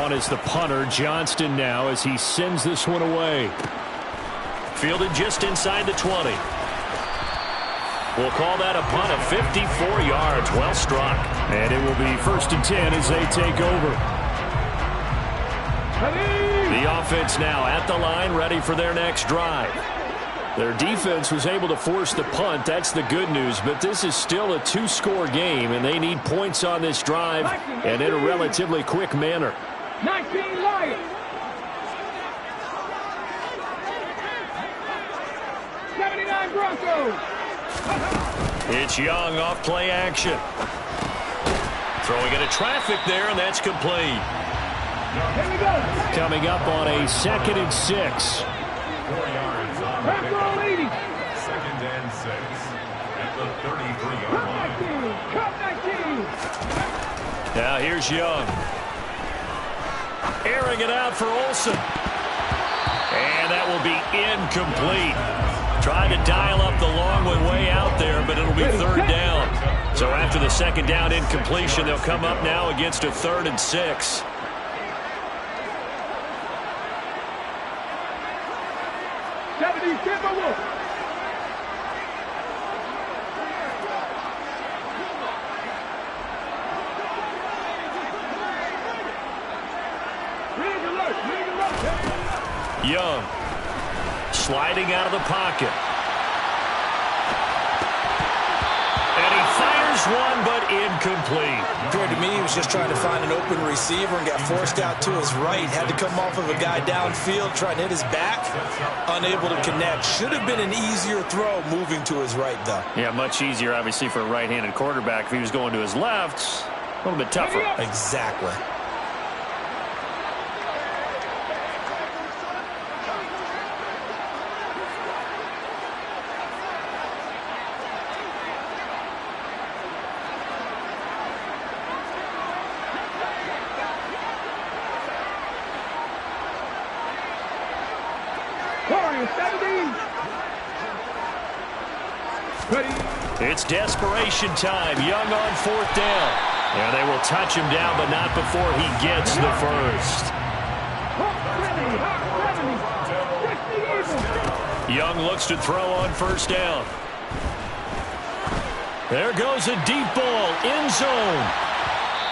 On is the punter, Johnston now as he sends this one away. Fielded just inside the 20. We'll call that a punt of 54 yards. Well struck. And it will be 1st and 10 as they take over. The offense now at the line, ready for their next drive. Their defense was able to force the punt. That's the good news. But this is still a 2-score game, and they need points on this drive and in a relatively quick manner. 19 Lions. 79 Broncos. It's Young off play action. Throwing into traffic there, and that's complete. Here we go. Coming up on a 2nd and 6. 4 yards on the pickup. 2nd and 6 at the 33-yard line. Cup 19. Now here's Young. Airing it out for Olsen. And that will be incomplete. Trying to dial up the long way out there, but it'll be third down. So after the second down incompletion, they'll come up now against a 3rd and 6. Young sliding out of the pocket. And he fires one, but incomplete. Appeared to me he was just trying to find an open receiver and got forced out to his right. Had to come off of a guy downfield, trying to hit his back. Unable to connect. Should have been an easier throw moving to his right, though. Yeah, much easier, obviously, for a right-handed quarterback. If he was going to his left, a little bit tougher. Exactly. It's desperation time. Young on 4th down. And they will touch him down, but not before he gets the first. Young looks to throw on 1st down. There goes a deep ball, end zone.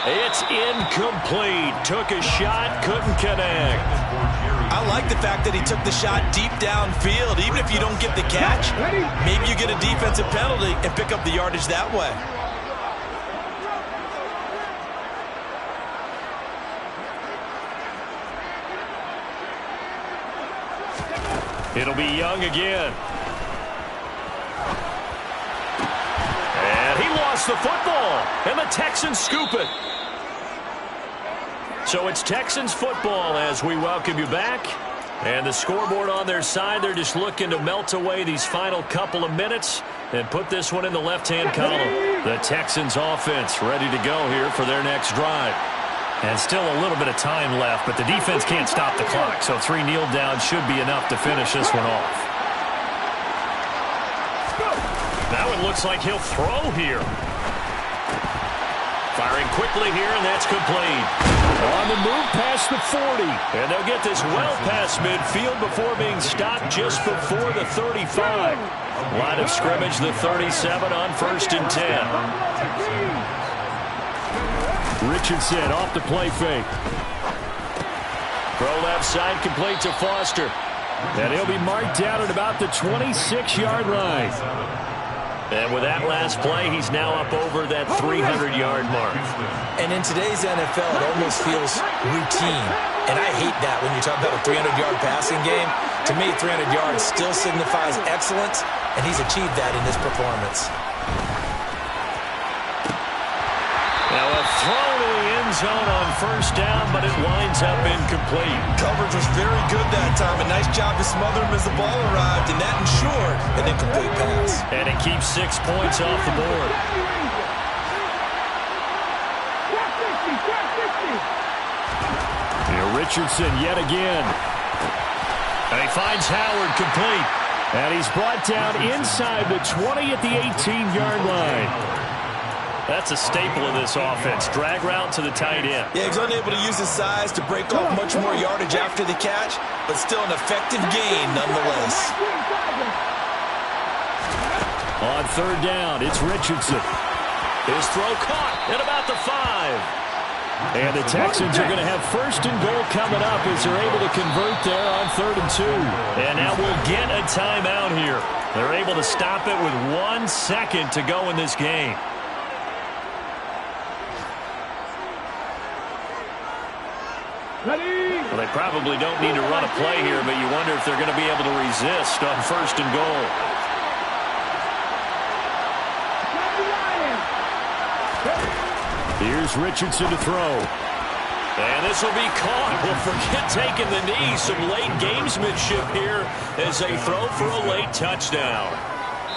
It's incomplete. Took a shot, couldn't connect. I like the fact that he took the shot deep downfield. Even if you don't get the catch, maybe you get a defensive penalty and pick up the yardage that way. It'll be Young again. And he lost the football. And the Texans scoop it. So it's Texans football as we welcome you back. And the scoreboard on their side, they're just looking to melt away these final couple of minutes and put this one in the left-hand column. The Texans offense ready to go here for their next drive. And still a little bit of time left, but the defense can't stop the clock, so 3 kneel downs should be enough to finish this one off. Now it looks like he'll throw here. Firing quickly here, and that's complete. On the move past the 40. And they'll get this well past midfield before being stopped just before the 35. Line of scrimmage, the 37 on 1st and 10. Richardson off the play fake. Throw left side, complete to Foster. And he'll be marked down at about the 26-yard line. And with that last play, he's now up over that 300-yard mark. And in today's NFL, it almost feels routine. And I hate that when you talk about a 300-yard passing game. To me, 300 yards still signifies excellence, and he's achieved that in his performance. Now a throw to the end zone on 1st down, but it winds up incomplete. Coverage was very good that time. A nice job to smother him as the ball arrived, and that ensured an incomplete pass. And it keeps 6 points off the board. Here Richardson yet again. And he finds Howard complete. And he's brought down inside the 20 at the 18-yard line. That's a staple of this offense. Drag route to the tight end. Yeah, he's unable to use his size to break off much more yardage after the catch, but still an effective gain nonetheless. On 3rd down, it's Richardson. His throw caught at about the 5. And the Texans are going to have 1st and goal coming up as they're able to convert there on 3rd and 2. And now we'll get a timeout here. They're able to stop it with 1 second to go in this game. Well, they probably don't need to run a play here, but you wonder if they're going to be able to resist on 1st and goal. Here's Richardson to throw. And this will be caught. Well, forget taking the knee. Some late gamesmanship here as they throw for a late touchdown.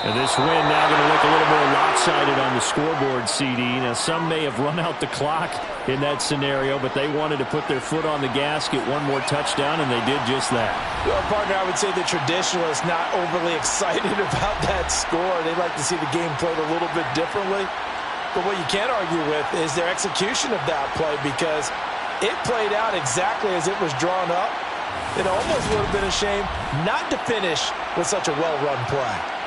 And this win now going to look a little more lopsided on the scoreboard, CD. Now, some may have run out the clock in that scenario, but they wanted to put their foot on the gas, get one more touchdown, and they did just that. Well, partner, I would say the traditionalists not overly excited about that score. They'd like to see the game played a little bit differently. But what you can't argue with is their execution of that play, because it played out exactly as it was drawn up. It almost would have been a shame not to finish with such a well-run play.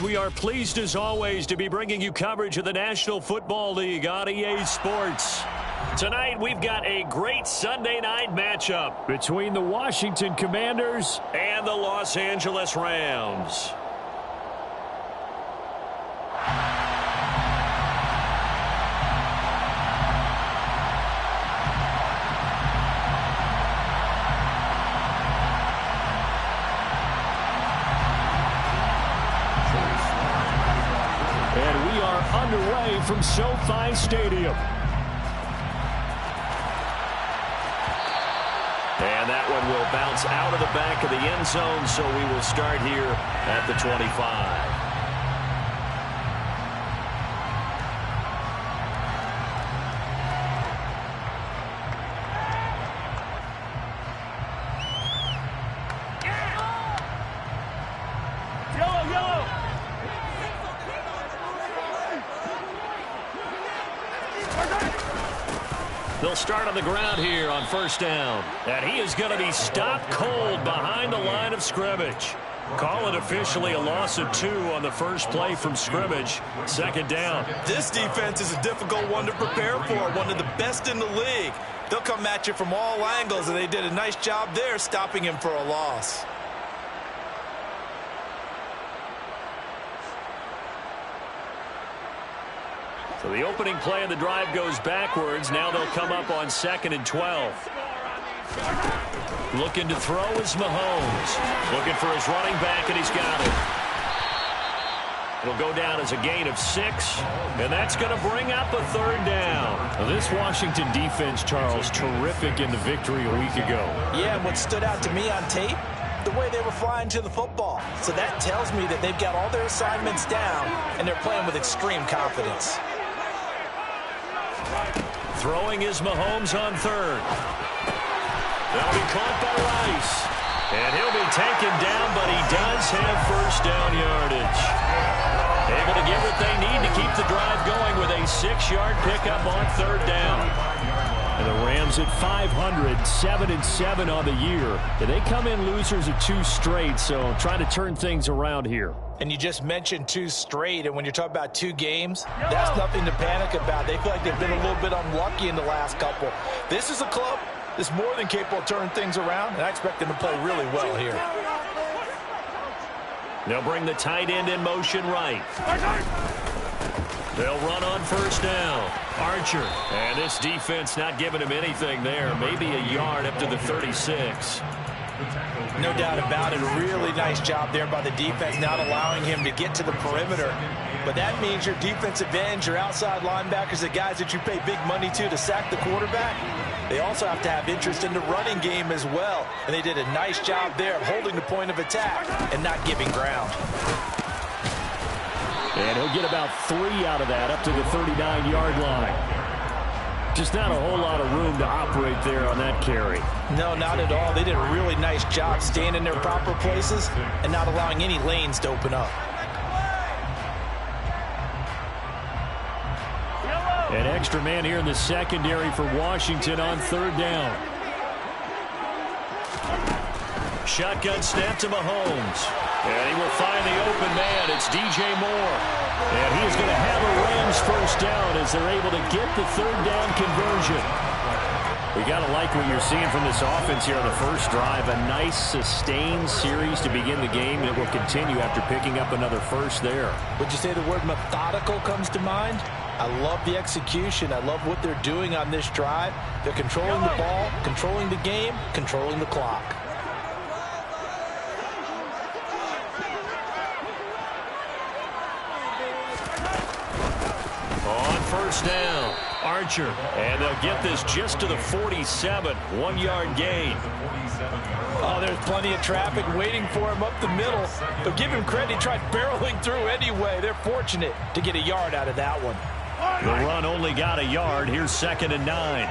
We are pleased as always to be bringing you coverage of the National Football League on EA Sports. Tonight we've got a great Sunday night matchup between the Washington Commanders and the Los Angeles Rams. And we are underway from SoFi Stadium. And that one will bounce out of the back of the end zone, so we will start here at the 25. They'll start on the ground here on first down. And he is going to be stopped cold behind the line of scrimmage. Call it officially a loss of 2 on the first play from scrimmage. Second down. This defense is a difficult one to prepare for, one of the best in the league. They'll come at you from all angles, and they did a nice job there stopping him for a loss. So the opening play of the drive goes backwards. Now they'll come up on 2nd and 12. Looking to throw is Mahomes. Looking for his running back, and he's got it. It'll go down as a gain of 6, and that's going to bring up a third down. Now this Washington defense, Charles, terrific in the victory a week ago. Yeah, and what stood out to me on tape, the way they were flying to the football. So that tells me that they've got all their assignments down, and they're playing with extreme confidence. Throwing is Mahomes on 3rd. That'll be caught by Rice. And he'll be taken down, but he does have first down yardage. Able to get what they need to keep the drive going with a 6-yard pickup on 3rd down. And the Rams at 500, 7-7 on the year. And they come in losers of 2 straight, so trying to turn things around here. And you just mentioned 2 straight, and when you're talking about 2 games, that's nothing to panic about. They feel like they've been a little bit unlucky in the last couple. This is a club that's more than capable of turning things around, and I expect them to play really well here. They'll bring the tight end in motion right. They'll run on first down. Archer. And this defense not giving him anything there. Maybe a yard up to the 36. No doubt about it. A really nice job there by the defense, not allowing him to get to the perimeter. But that means your defensive ends, your outside linebackers, the guys that you pay big money to sack the quarterback, they also have to have interest in the running game as well. And they did a nice job there of holding the point of attack and not giving ground. And he'll get about 3 out of that up to the 39-yard line. Just not a whole lot of room to operate there on that carry. No, not at all. They did a really nice job staying in their proper places and not allowing any lanes to open up. An extra man here in the secondary for Washington on 3rd down. Shotgun snap to Mahomes. And he will find the open man. It's DJ Moore. And he is going to have a Rams first down as they're able to get the 3rd down conversion. We got to like what you're seeing from this offense here on the first drive. A nice sustained series to begin the game that will continue after picking up another first there. Would you say the word methodical comes to mind? I love the execution. I love what they're doing on this drive. They're controlling the ball, controlling the game, controlling the clock. On first down, Archer. And they'll get this just to the 47, 1-yard gain. Oh, there's plenty of traffic waiting for him up the middle. But give him credit, he tried barreling through anyway. They're fortunate to get a yard out of that one. The run only got a yard. Here's 2nd and 9.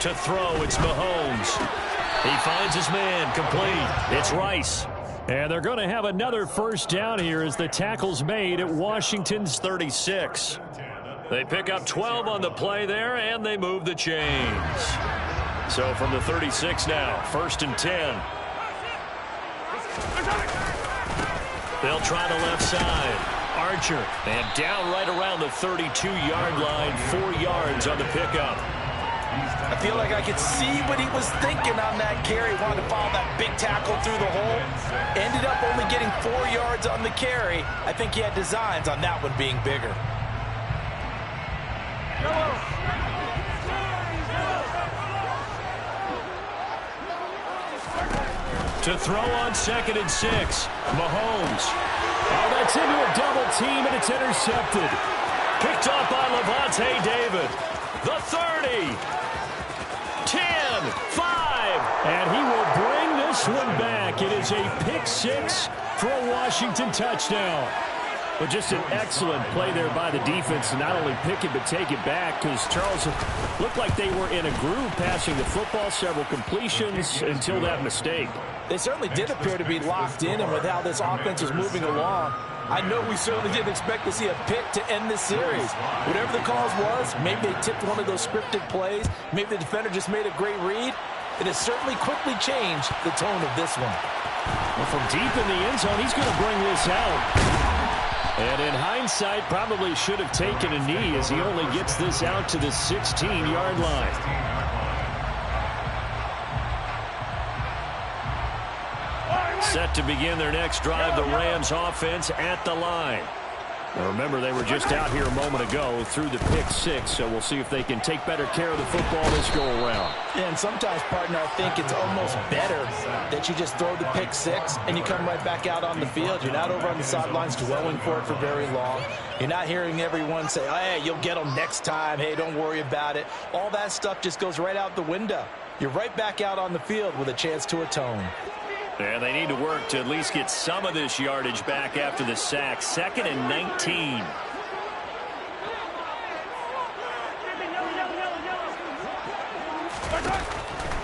To throw, it's Mahomes. He finds his man, complete. It's Rice. And they're going to have another first down here as the tackle's made at Washington's 36. They pick up 12 on the play there, and they move the chains. So from the 36 now, 1st and 10. They'll try the left side. Archer, and down right around the 32-yard line, 4 yards on the pickup. I feel like I could see what he was thinking on that carry. Wanted to follow that big tackle through the hole. Ended up only getting 4 yards on the carry. I think he had designs on that one being bigger. To throw on 2nd and 6, Mahomes. Oh, that's into a double team, and it's intercepted. Picked off by Levante David. The 30. 10, 5. And he will bring this one back. It is a pick 6 for a Washington touchdown. But just an excellent play there by the defense to not only pick it but take it back, because Charles looked like they were in a groove passing the football, several completions until that mistake. They certainly did appear to be locked in, and with how this offense was moving along, I know we certainly didn't expect to see a pick to end this series. Whatever the cause was, maybe they tipped one of those scripted plays, maybe the defender just made a great read. It has certainly quickly changed the tone of this one. Well, from deep in the end zone, he's going to bring this out. And in hindsight, probably should have taken a knee as he only gets this out to the 16-yard line. Set to begin their next drive, the Rams offense at the line. Now remember, they were just out here a moment ago through the pick 6, so we'll see if they can take better care of the football this go-around. Yeah, and sometimes, partner, I think it's almost better that you just throw the pick 6 and you come right back out on the field. You're not over on the sidelines dwelling for it for very long. You're not hearing everyone say, oh, hey, you'll get them next time. Hey, don't worry about it. All that stuff just goes right out the window. You're right back out on the field with a chance to atone. And they need to work to at least get some of this yardage back after the sack. 2nd and 19.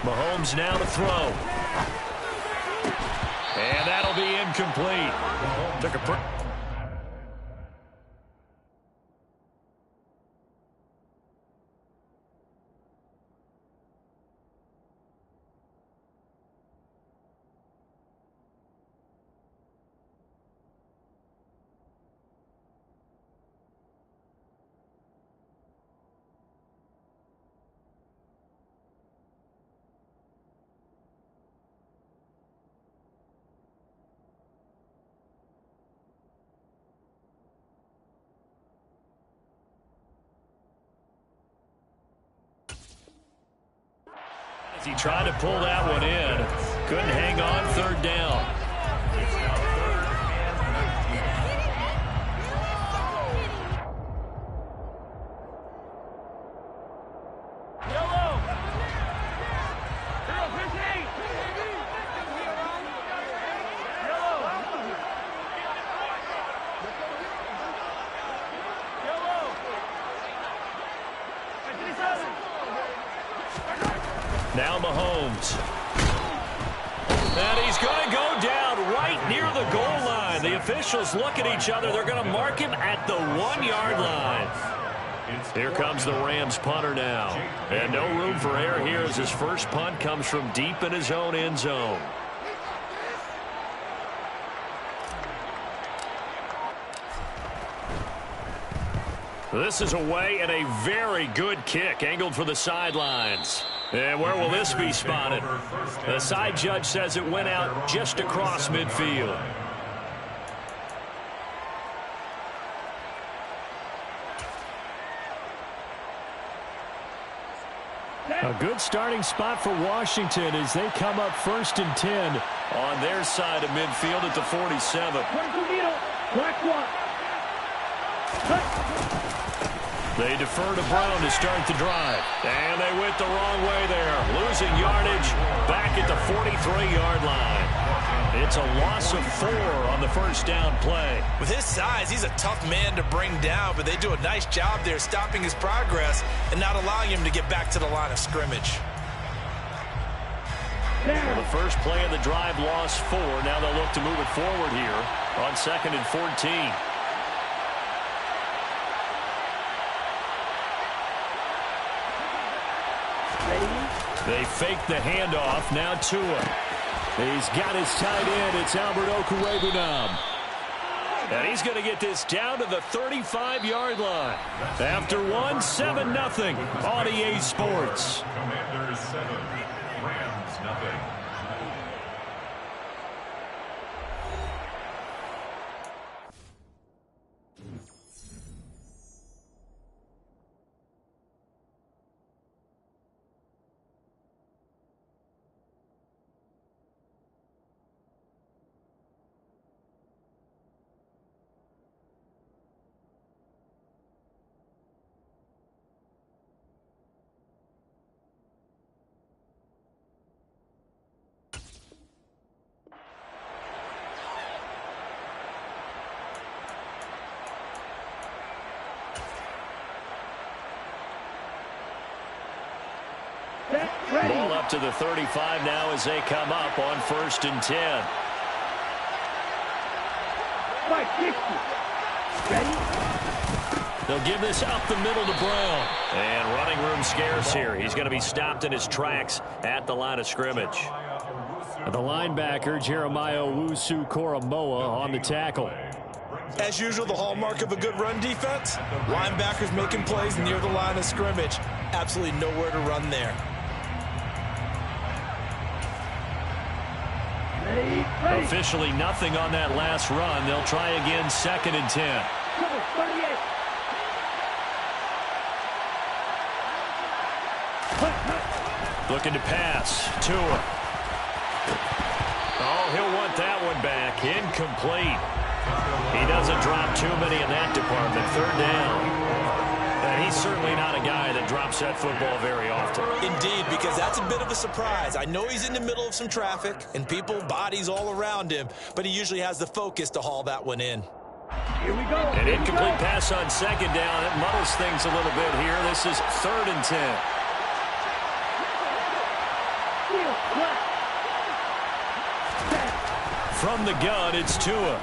Mahomes now to throw. And that'll be incomplete. Took a He tried to pull that one in. Couldn't hang on, 3rd down. Now Mahomes. And he's going to go down right near the goal line. The officials look at each other. They're going to mark him at the 1-yard line. Here comes the Rams punter now. And no room for error here as his first punt comes from deep in his own end zone. This is away and a very good kick angled for the sidelines. And where will this be spotted? The side judge says it went out just across midfield. A good starting spot for Washington as they come up 1st and 10 on their side of midfield at the 47. They defer to Brown to start the drive. And they went the wrong way there. Losing yardage back at the 43-yard line. It's a loss of 4 on the first down play. With his size, he's a tough man to bring down, but they do a nice job there stopping his progress and not allowing him to get back to the line of scrimmage. Well, the first play of the drive lost 4. Now they'll look to move it forward here on 2nd and 14. They fake the handoff. Now Tua. He's got his tight end. It's Albert Okwuegbunam. And he's going to get this down to the 35-yard line. After one, 7-0 on EA Sports. Commanders 7, Rams nothing. Ball up to the 35 now as they come up on 1st and 10. Right, 60. Ready? They'll give this up the middle to Brown. And running room scarce here. He's going to be stopped in his tracks at the line of scrimmage. The linebacker, Jeremiah Owusu-Koramoah, on the tackle. As usual, the hallmark of a good run defense, linebackers making plays near the line of scrimmage. Absolutely nowhere to run there. Officially nothing on that last run. They'll try again 2nd and 10. 38. Looking to pass. Tua. Oh, he'll want that one back. Incomplete. He doesn't drop too many in that department. 3rd down. And he's certainly not a guy that drops that football very often. Indeed, because that's a bit of a surprise. I know he's in the middle of some traffic and people, bodies all around him, but he usually has the focus to haul that one in. Here we go. An incomplete pass on 2nd down. It muddles things a little bit here. This is 3rd and 10. From the gun, it's Tua.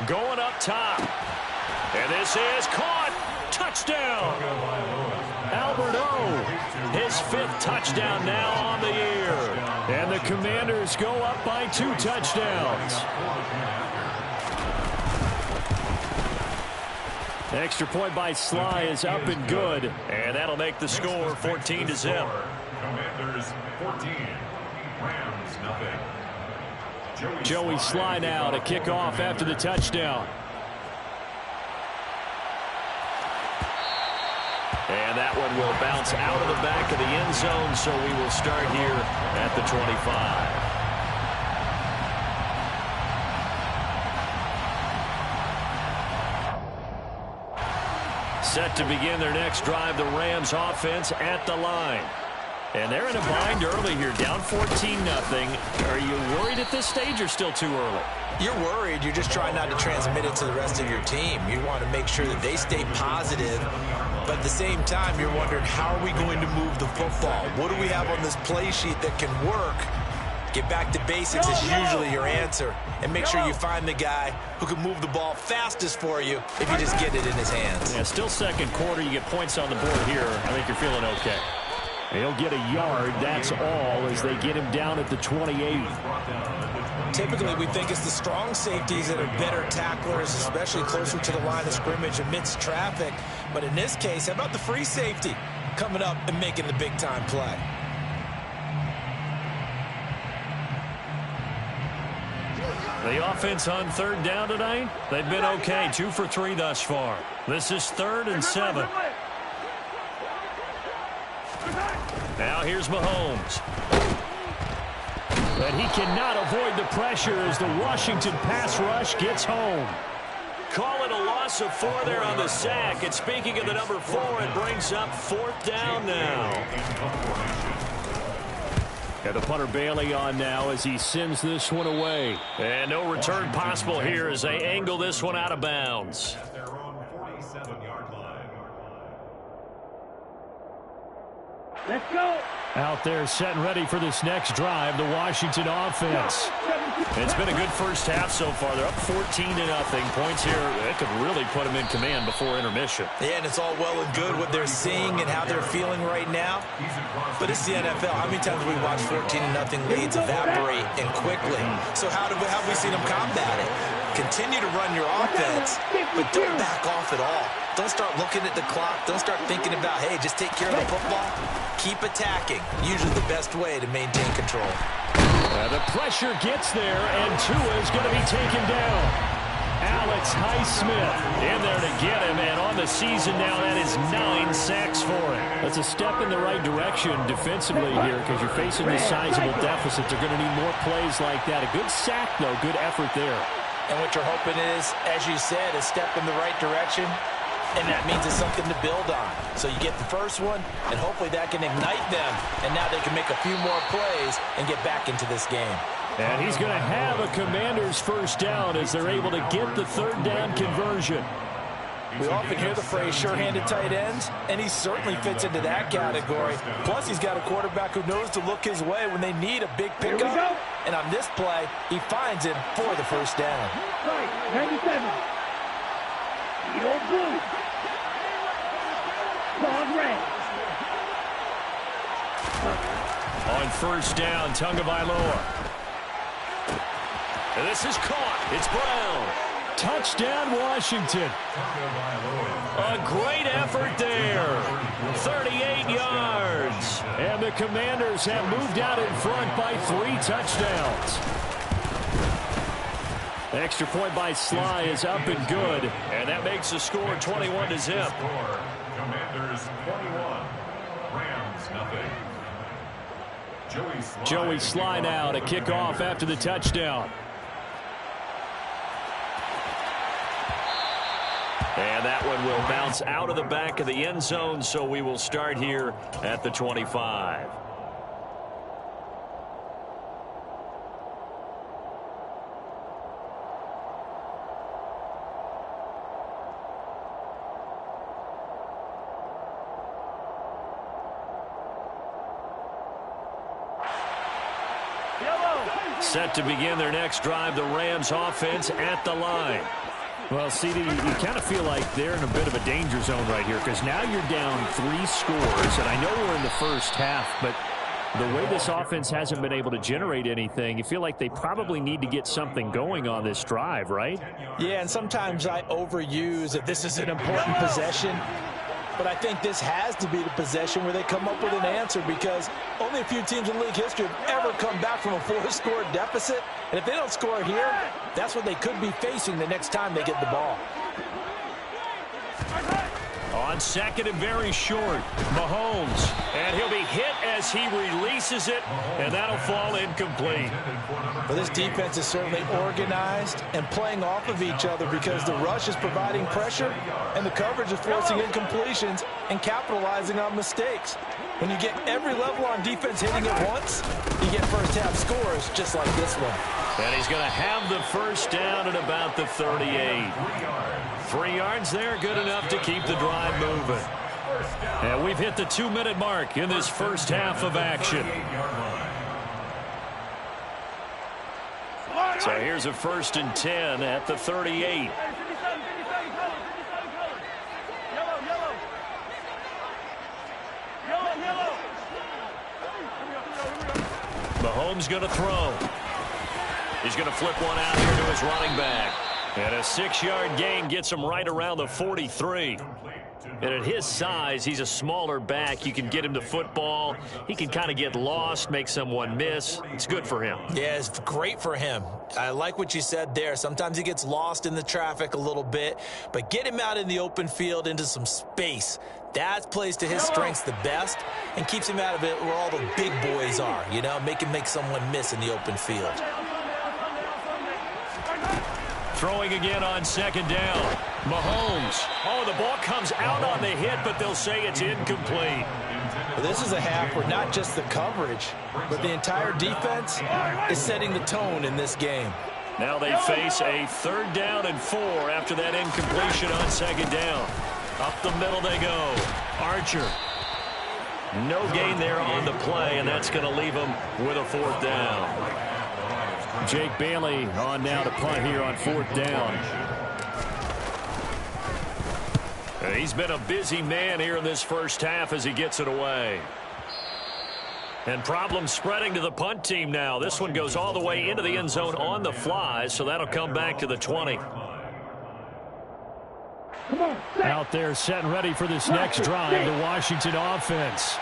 Going up top. And this is caught. Touchdown. Albert O. His 5th touchdown now on the year. And the Commanders go up by 2 touchdowns. The extra point by Sly is up and good. And that'll make the score 14-0. Commanders 14, Rams nothing. Joey Sly now to kick off after the touchdown. And that one will bounce out of the back of the end zone, so we will start here at the 25. Set to begin their next drive, the Rams offense at the line. And they're in a bind early here, down 14-0. Are you worried at this stage or still too early? You're worried. You're just trying not to transmit it to the rest of your team. You want to make sure that they stay positive. But at the same time, you're wondering, how are we going to move the football? What do we have on this play sheet that can work? Get back to basics is usually your answer. And make sure you find the guy who can move the ball fastest for you if you just get it in his hands. Yeah, still 2nd quarter. You get points on the board here. I think you're feeling okay. He'll get a yard, that's all, as they get him down at the 28. Typically, we think it's the strong safeties that are better tacklers, especially closer to the line of scrimmage amidst traffic. But in this case, how about the free safety coming up and making the big-time play? The offense on 3rd down tonight, they've been okay, 2 for 3 thus far. This is 3rd and 7. Now here's Mahomes. But he cannot avoid the pressure as the Washington pass rush gets home. Call it a loss of 4 there on the sack. And speaking of the number 4, it brings up 4th down now. And the punter Bailey on now as he sends this one away. And no return possible here as they angle this one out of bounds. At their own 47-yard line. Let's go. Out there set and ready for this next drive, the Washington offense. It's been a good first half so far. They're up 14-0. Points here, that could really put them in command before intermission. Yeah, and it's all well and good what they're seeing and how they're feeling right now. But it's the NFL. How many times have we watched 14-0 leads evaporate and quickly? So how have we seen them combat it? Continue to run your offense, but don't back off at all. Don't start looking at the clock. Don't start thinking about, hey, just take care of the football. Keep attacking. Usually the best way to maintain control. The pressure gets there, and Tua is going to be taken down. Alex Highsmith in there to get him, and on the season now, that is 9 sacks for him. That's a step in the right direction defensively here because you're facing this sizable deficit. They're going to need more plays like that. A good sack, though. Good effort there. And what you're hoping is, as you said, a step in the right direction. And that means it's something to build on. So you get the first one, and hopefully that can ignite them. And now they can make a few more plays and get back into this game. And he's going to have a Commander's first down as they're able to get the third down conversion. We often hear the phrase sure-handed tight ends, and he certainly fits into that category. Plus, he's got a quarterback who knows to look his way when they need a big pickup. And on this play, he finds him for the first down. Right, 97. Your blue. On first down, Tagovailoa. And this is caught. It's Brown. Touchdown, Washington. A great effort there. 38 yards. And the Commanders have moved out in front by 3 touchdowns. The extra point by Sly is up and good. And that makes the score 21-0. Commanders 21, Rams nothing. Joey Sly now to kick off after the touchdown. And that one will bounce out of the back of the end zone, so we will start here at the 25. Set to begin their next drive, the Rams offense at the line. Well, CD, you kind of feel like they're in a bit of a danger zone right here because now you're down 3 scores, and I know we're in the first half, but the way this offense hasn't been able to generate anything, you feel like they probably need to get something going on this drive, right? Yeah, and sometimes I overuse that this is an important possession. But I think this has to be the possession where they come up with an answer because only a few teams in league history have ever come back from a 4-score deficit. And if they don't score here, that's what they could be facing the next time they get the ball. On second and very short, Mahomes. And he'll be hit as he releases it, and that'll fall incomplete. Well, this defense is certainly organized and playing off of each other because the rush is providing pressure and the coverage is forcing incompletions and capitalizing on mistakes. When you get every level on defense hitting at once, you get first-half scores just like this one. And he's going to have the first down at about the 38. 3 yards there, good enough to keep the drive moving. And we've hit the 2-minute mark in this first half of action. So here's a 1st and 10 at the 38. Mahomes going to throw. He's going to flip one out here to his running back. And a 6-yard gain gets him right around the 43. And at his size, he's a smaller back. You can get him the football. He can kind of get lost, make someone miss. It's good for him. Yeah, it's great for him. I like what you said there. Sometimes he gets lost in the traffic a little bit. But get him out in the open field into some space. That plays to his strengths the best and keeps him out of it where all the big boys are. You know, make someone miss in the open field. Throwing again on second down. Mahomes. Oh, the ball comes out on the hit, but they'll say it's incomplete. Well, this is a half where not just the coverage, but the entire defense is setting the tone in this game. Now they face a 3rd down and 4 after that incompletion on second down. Up the middle they go. Archer. No gain there on the play, and that's going to leave them with a 4th down. Jake Bailey on now to punt here on 4th down. He's been a busy man here in this first half as he gets it away. And problems spreading to the punt team now. This one goes all the way into the end zone on the fly, so that'll come back to the 20. Out there set and ready for this next drive, the Washington offense.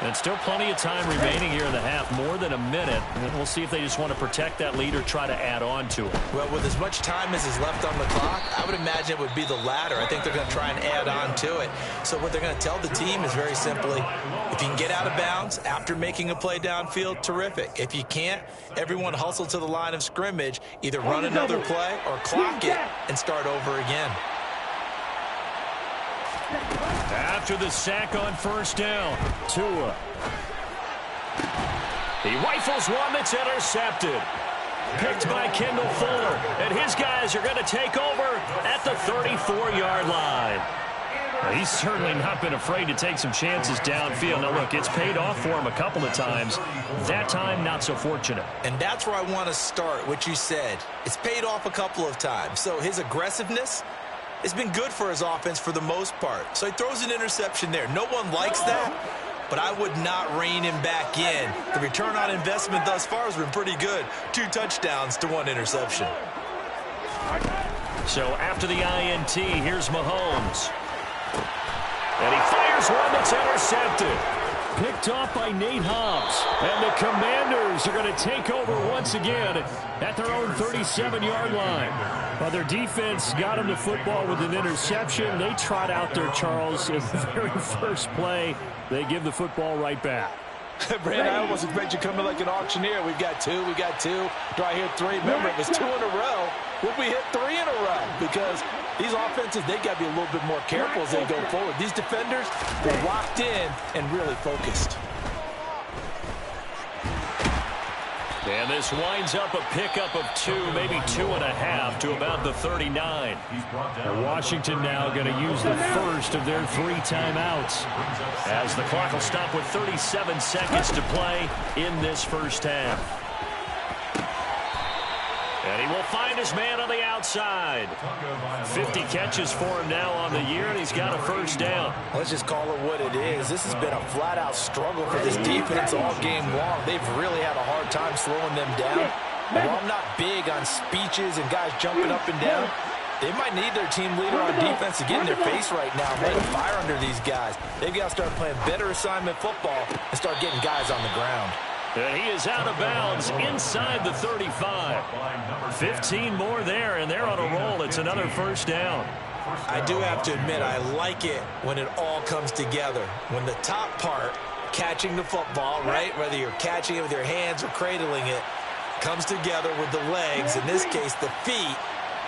And still plenty of time remaining here in the half, more than a minute. And we'll see if they just want to protect that lead or try to add on to it. Well, with as much time as is left on the clock, I would imagine it would be the latter. I think they're going to try and add on to it. So what they're going to tell the team is very simply, if you can get out of bounds after making a play downfield, terrific. If you can't, everyone hustle to the line of scrimmage, either run another play or clock it and start over again. After the sack on 1st down, Tua. He rifles one that's intercepted. Picked by Kendall Fuller. And his guys are going to take over at the 34-yard line. He's certainly not been afraid to take some chances downfield. Now, look, it's paid off for him a couple of times. That time, not so fortunate. And that's where I want to start, what you said. It's paid off a couple of times. So his aggressiveness, it's been good for his offense for the most part. So he throws an interception there. No one likes that, but I would not rein him back in. The return on investment thus far has been pretty good. 2 touchdowns to 1 interception. So after the INT, here's Mahomes. And he fires one that's intercepted. Picked off by Nate Hobbs. And the Commanders are going to take over once again at their own 37-yard line. Well, their defense got them the football with an interception. They trot out there, Charles, in the very first play. They give the football right back. Brandon, I almost expect you coming like an auctioneer. We've got 2, we got 2. Do I hear 3? Remember, it was 2 in a row. Will we hit 3 in a row? Because these offenses, they got to be a little bit more careful as they go forward. These defenders, they're locked in and really focused. And this winds up a pickup of 2, maybe 2.5 to about the 39. And Washington now going to use the first of their 3 timeouts. As the clock will stop with 37 seconds to play in this first half. And he will find his man on the outside. 50 catches for him now on the year, and he's got a 1st down. Let's just call it what it is. This has been a flat-out struggle for this defense all game long. They've really had a hard time slowing them down. And while I'm not big on speeches and guys jumping up and down, they might need their team leader on defense to get in their face right now, light a fire under these guys. They've got to start playing better assignment football and start getting guys on the ground. And he is out of bounds inside the 35. 15 more there, and they're on a roll. It's another 1st down. I do have to admit, I like it when it all comes together. When the top part, catching the football, right, whether you're catching it with your hands or cradling it, comes together with the legs, in this case the feet,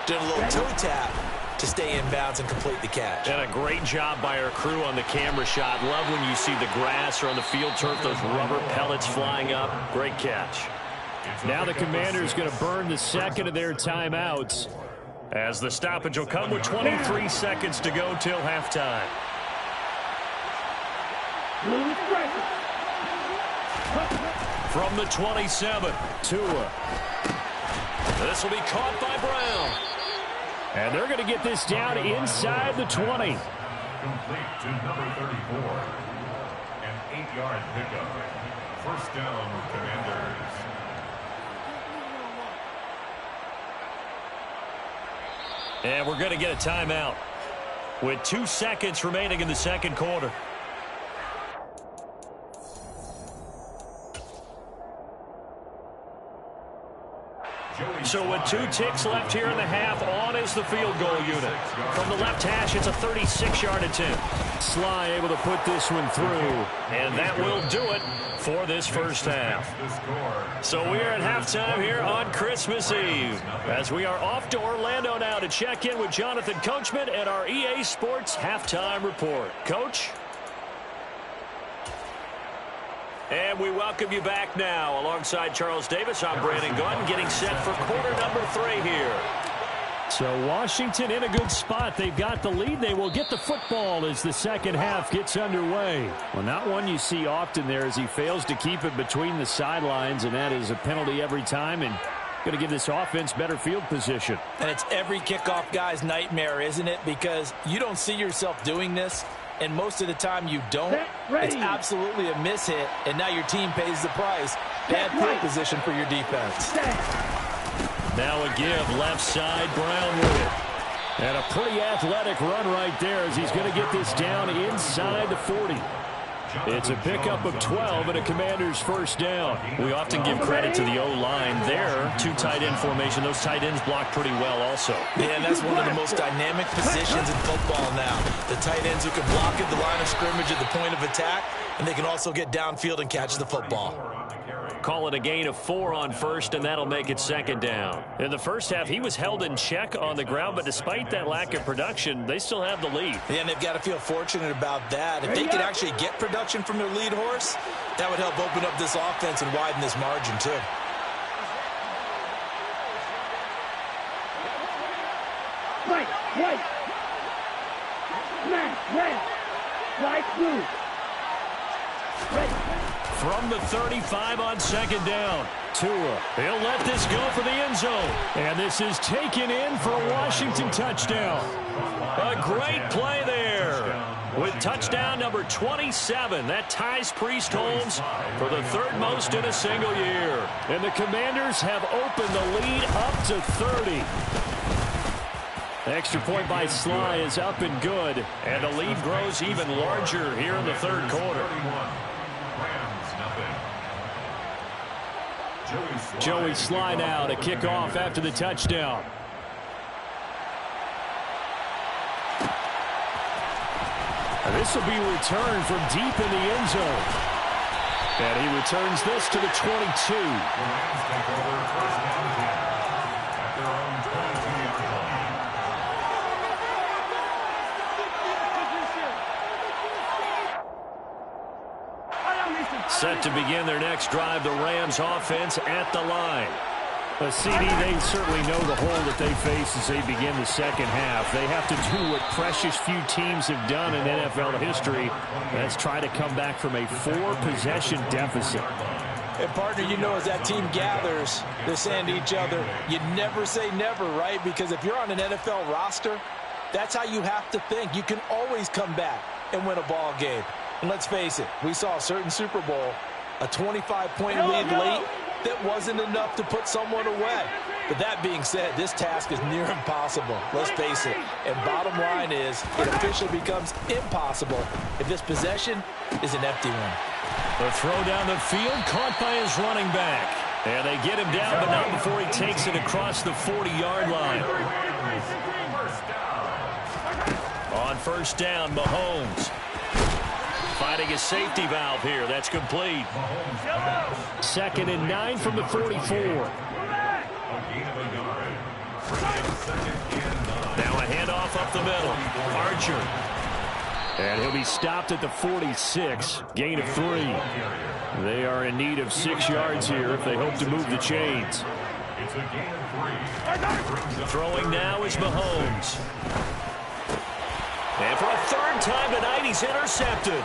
doing a little toe tap to stay in bounds and complete the catch. And a great job by our crew on the camera shot. Love when you see the grass or on the field turf, those rubber pellets flying up. Great catch. Now the Commanders going to burn the second of their timeouts, as the stoppage will come with 23 seconds to go till halftime. From the 27, Tua. This will be caught by Brown. And they're going to get this down inside the 20. Complete to number 34. An 8-yard pickup. 1st down, Commanders. And we're going to get a timeout with 2 seconds remaining in the second quarter. So with 2 ticks left here in the half, on is the field goal unit. From the left hash, it's a 36-yard attempt. Sly able to put this one through. And that will do it for this first half. So we are at halftime here on Christmas Eve, as we are off to Orlando now to check in with Jonathan Coachman and our EA Sports Halftime Report. Coach? And we welcome you back now. Alongside Charles Davis, I'm Brandon Gordon, getting set for quarter number 3 here. So Washington in a good spot. They've got the lead. They will get the football as the second half gets underway. Well, not one you see often there as he fails to keep it between the sidelines, and that is a penalty every time, and going to give this offense better field position. And it's every kickoff guy's nightmare, isn't it? Because you don't see yourself doing this, and most of the time you don't. It's absolutely a mishit, and now your team pays the price. Bad field position for your defense. Now a give, left side, Brown with it. And a pretty athletic run right there as he's going to get this down inside the 40. It's a pickup of 12 and a Commander's first down. We often give credit to the O-line there. Two tight end formation. Those tight ends block pretty well also. Yeah, that's one of the most dynamic positions in football now. The tight ends who can block at the line of scrimmage at the point of attack, and they can also get downfield and catch the football. Call it a gain of 4 on first, and that'll make it second down. In the first half, he was held in check on the ground, but despite that lack of production, they still have the lead. Yeah, and they've got to feel fortunate about that. If they could actually get production from their lead horse, that would help open up this offense and widen this margin, too. White, red, white, blue. Red. From the 35 on second down, Tua. He'll let this go for the end zone. And this is taken in for a Washington touchdown. A great play there. With touchdown number 27, that ties Priest Holmes for the third most in a single year. And the Commanders have opened the lead up to 30. The extra point by Sly is up and good. And the lead grows even larger here in the third quarter. Joey Sly now to kick off after the touchdown. And this will be returned from deep in the end zone. And he returns this to the 22. Set to begin their next drive, the Rams offense at the line. CD, they certainly know the hole that they face as they begin the second half. They have to do what precious few teams have done in NFL history. That's try to come back from a 4-possession deficit. And, partner, you know, as that team gathers, they're saying to each other, you never say never, right? Because if you're on an NFL roster, that's how you have to think. You can always come back and win a ball game. And let's face it, we saw a certain Super Bowl, a 25-point lead late that wasn't enough to put someone away. But that being said, this task is near impossible. Let's face it. And bottom line is, it officially becomes impossible if this possession is an empty one. The throw down the field, caught by his running back. And they get him down, but not before he takes it across the 40-yard line. On first down, Mahomes. Finding a safety valve here. That's complete. 2nd and 9 from the 44. Now a handoff up the middle. Archer. And he'll be stopped at the 46. Gain of 3. They are in need of 6 yards here if they hope to move the chains. Throwing now is Mahomes. And for a third time tonight, he's intercepted.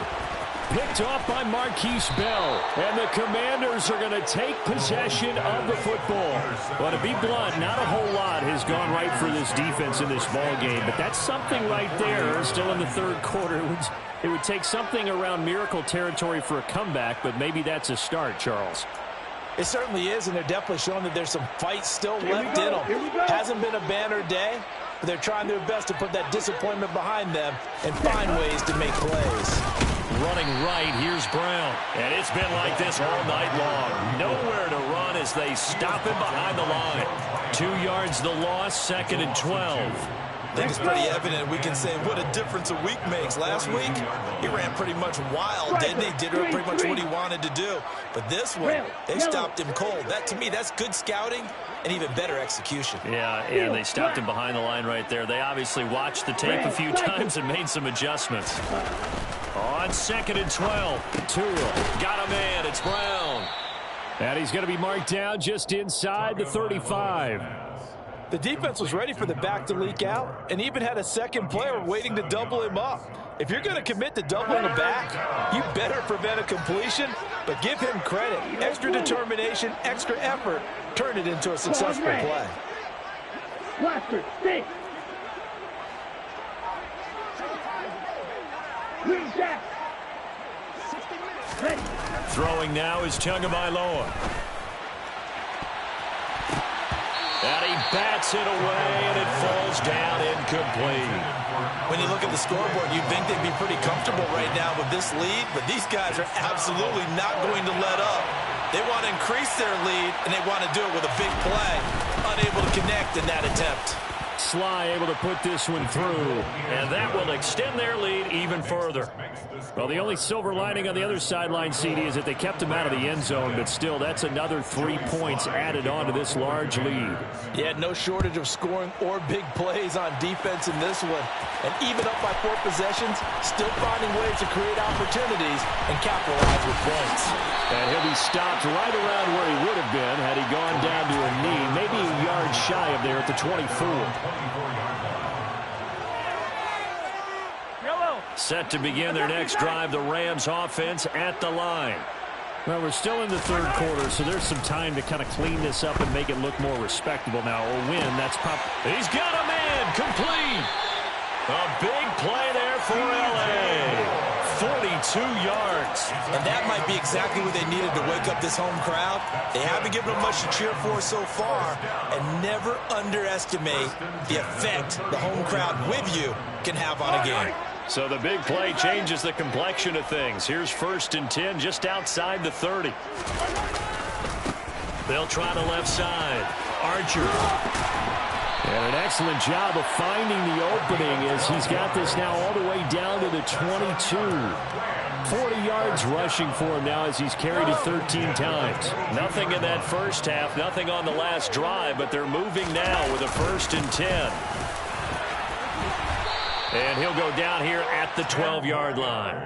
Picked off by Marquise Bell. And the Commanders are going to take possession of the football. Well, to be blunt, not a whole lot has gone right for this defense in this ball game. But that's something right there. Still in the third quarter. It would take something around miracle territory for a comeback, but maybe that's a start, Charles. It certainly is, and they're definitely showing that there's some fight still left in them. Hasn't been a banner day, but they're trying their best to put that disappointment behind them and find ways to make plays. Running right, here's Brown. And it's been like this all night long. Nowhere to run as they stop him behind the line. 2 yards the loss, 2nd and 12. I think it's pretty evident. We can say what a difference a week makes. Last week, he ran pretty much wild, didn't he? Did pretty much what he wanted to do. But this one, they stopped him cold. That, to me, that's good scouting and even better execution. Yeah, and they stopped him behind the line right there. They obviously watched the tape a few times and made some adjustments. On 2nd and 12, Tua got a man. It's Brown. And he's going to be marked down just inside the 35. The defense was ready for the back to leak out and even had a second player waiting to double him up. If you're going to commit to doubling the back, you better prevent a completion, but give him credit. Extra determination, extra effort, turn it into a successful play. Blaster, stick. Green jack. Throwing now is Tagovailoa. And he bats it away, and it falls down incomplete. When you look at the scoreboard, you'd think they'd be pretty comfortable right now with this lead, but these guys are absolutely not going to let up. They want to increase their lead, and they want to do it with a big play. Unable to connect in that attempt. Sly able to put this one through, and that will extend their lead even further. Well, the only silver lining on the other sideline, CD, is that they kept him out of the end zone, but still, that's another 3 points added on to this large lead. Yeah, no shortage of scoring or big plays on defense in this one. And even up by 4 possessions, still finding ways to create opportunities and capitalize with points. And he'll be stopped right around where he would have been had he gone down to a knee, maybe a yard shy of there at the 24. Set to begin their next drive, the Rams offense at the line. Well, we're still in the third quarter, so there's some time to kind of clean this up and make it look more respectable now. A win, that's probably... He's got a man, complete. A big play there for L.A. 42 yards. And that might be exactly what they needed to wake up this home crowd. They haven't given them much to cheer for so far. And never underestimate the effect the home crowd with you can have on a game. So the big play changes the complexion of things. Here's 1st and 10 just outside the 30. They'll try the left side. Archer. And an excellent job of finding the opening as he's got this now all the way down to the 22. 40 yards rushing for him now as he's carried it 13 times. Nothing in that first half, nothing on the last drive, but they're moving now with a 1st and 10. And he'll go down here at the 12-yard line.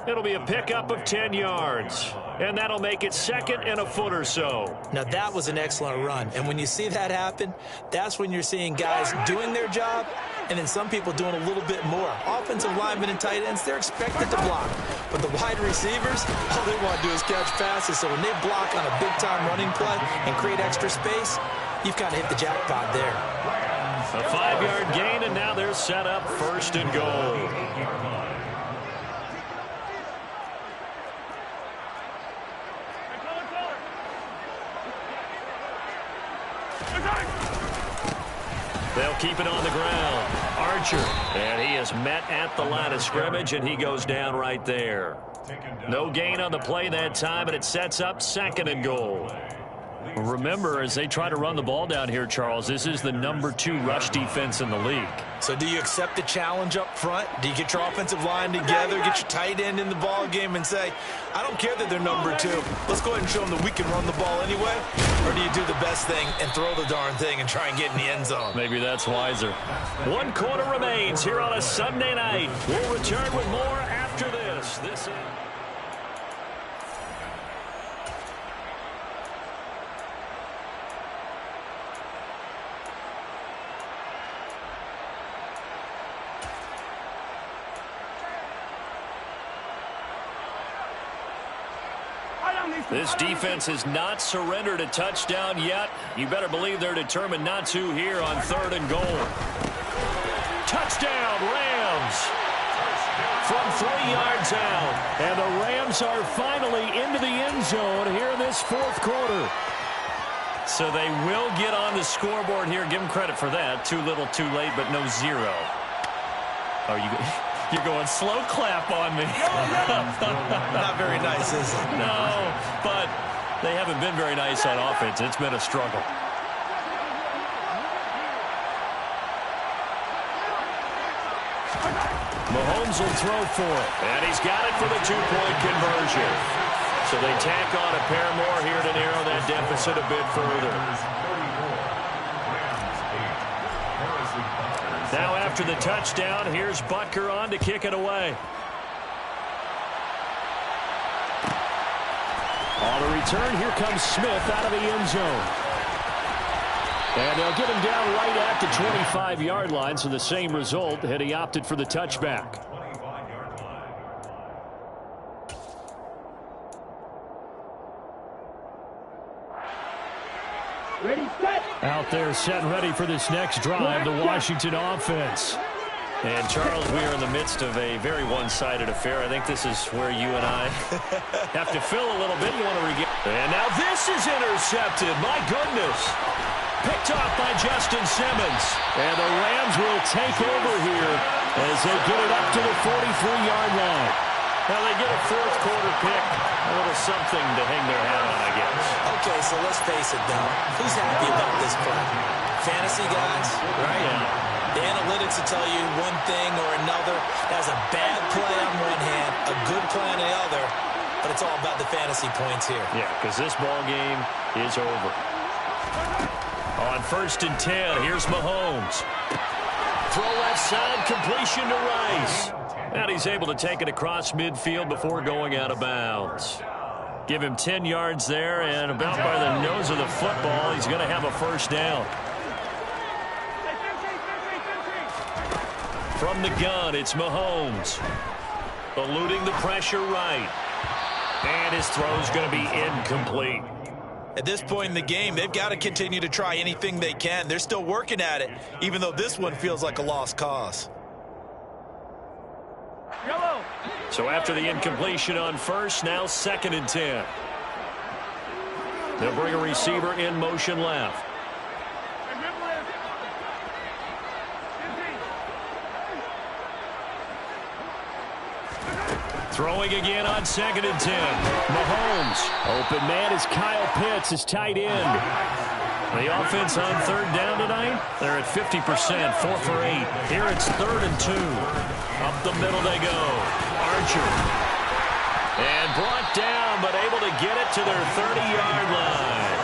It'll be a pickup of 10 yards. And that'll make it 2nd and a foot or so. Now, that was an excellent run. And when you see that happen, that's when you're seeing guys doing their job and then some people doing a little bit more. Offensive linemen and tight ends, they're expected to block. But the wide receivers, all they want to do is catch passes. So when they block on a big-time running play and create extra space, you've kind of hit the jackpot there. A 5-yard gain, and now they're set up 1st and goal. They'll keep it on the ground. Archer, and he is met at the line of scrimmage, and he goes down right there. No gain on the play that time, and it sets up 2nd and goal. Remember, as they try to run the ball down here, Charles, this is the number 2 rush defense in the league. So do you accept the challenge up front? Do you get your offensive line together, get your tight end in the ball game and say, I don't care that they're number 2. Let's go ahead and show them that we can run the ball anyway? Or do you do the best thing and throw the darn thing and try and get in the end zone? Maybe that's wiser. 1 quarter remains here on a Sunday night. We'll return with more after this. This is... This defense has not surrendered a touchdown yet. You better believe they're determined not to here on 3rd and goal. Touchdown, Rams! From 3 yards out. And the Rams are finally into the end zone here in this 4th quarter. So they will get on the scoreboard here. Give them credit for that. Too little, too late, but no 0. Are you... You're going slow clap on me. Not very nice, is it? No, but they haven't been very nice on offense. It's been a struggle. Mahomes will throw for it. And he's got it for the 2-point conversion. So they tack on a pair more here to narrow that deficit a bit further. Now after the touchdown, here's Butker on to kick it away. On the return, here comes Smith out of the end zone. And they'll get him down right at the 25-yard line, so the same result had he opted for the touchback. Ready, set. Out there set and ready for this next drive, the Washington offense. And, Charles, we are in the midst of a very one-sided affair. I think this is where you and I have to fill a little bit. You want to regain. And now this is intercepted. My goodness. Picked off by Justin Simmons. And the Rams will take over here as they get it up to the 43-yard line. Now they get a fourth quarter pick. A little something to hang their hat on, I guess. Okay, so let's face it, though. Who's happy about this play? Fantasy guys, right? Yeah. The analytics will tell you one thing or another. That's a bad play on one hand, a good play on the other, but it's all about the fantasy points here. Yeah, because this ball game is over. On 1st and 10, here's Mahomes. Throw left side, completion to Rice. And he's able to take it across midfield before going out of bounds. Give him 10 yards there, and about by the nose of the football, he's going to have a first down. From the gun, it's Mahomes. Eluding the pressure right. And his throw's going to be incomplete. At this point in the game, they've got to continue to try anything they can. They're still working at it, even though this one feels like a lost cause. Yellow. So after the incompletion on 1st, now 2nd and 10. They'll bring a receiver in motion left. Throwing again on 2nd and 10. Mahomes. Open man is Kyle Pitts, his tight end. The offense on 3rd down tonight, they're at 50%, 4 for 8. Here it's 3rd and 2. Up the middle they go. Archer. And brought down, but able to get it to their 30-yard line.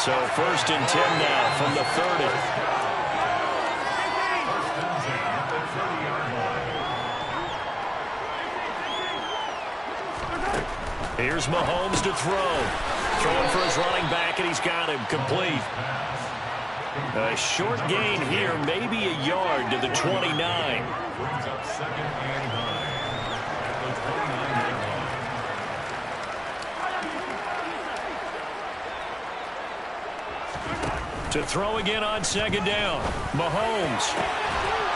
So 1st and 10 now from the 30. Here's Mahomes to throw. Throwing for his running back, and he's got him complete. A short gain here, maybe a yard to the 29. Brings up 2nd and 9 at the 29-yard line. To throw again on 2nd down. Mahomes.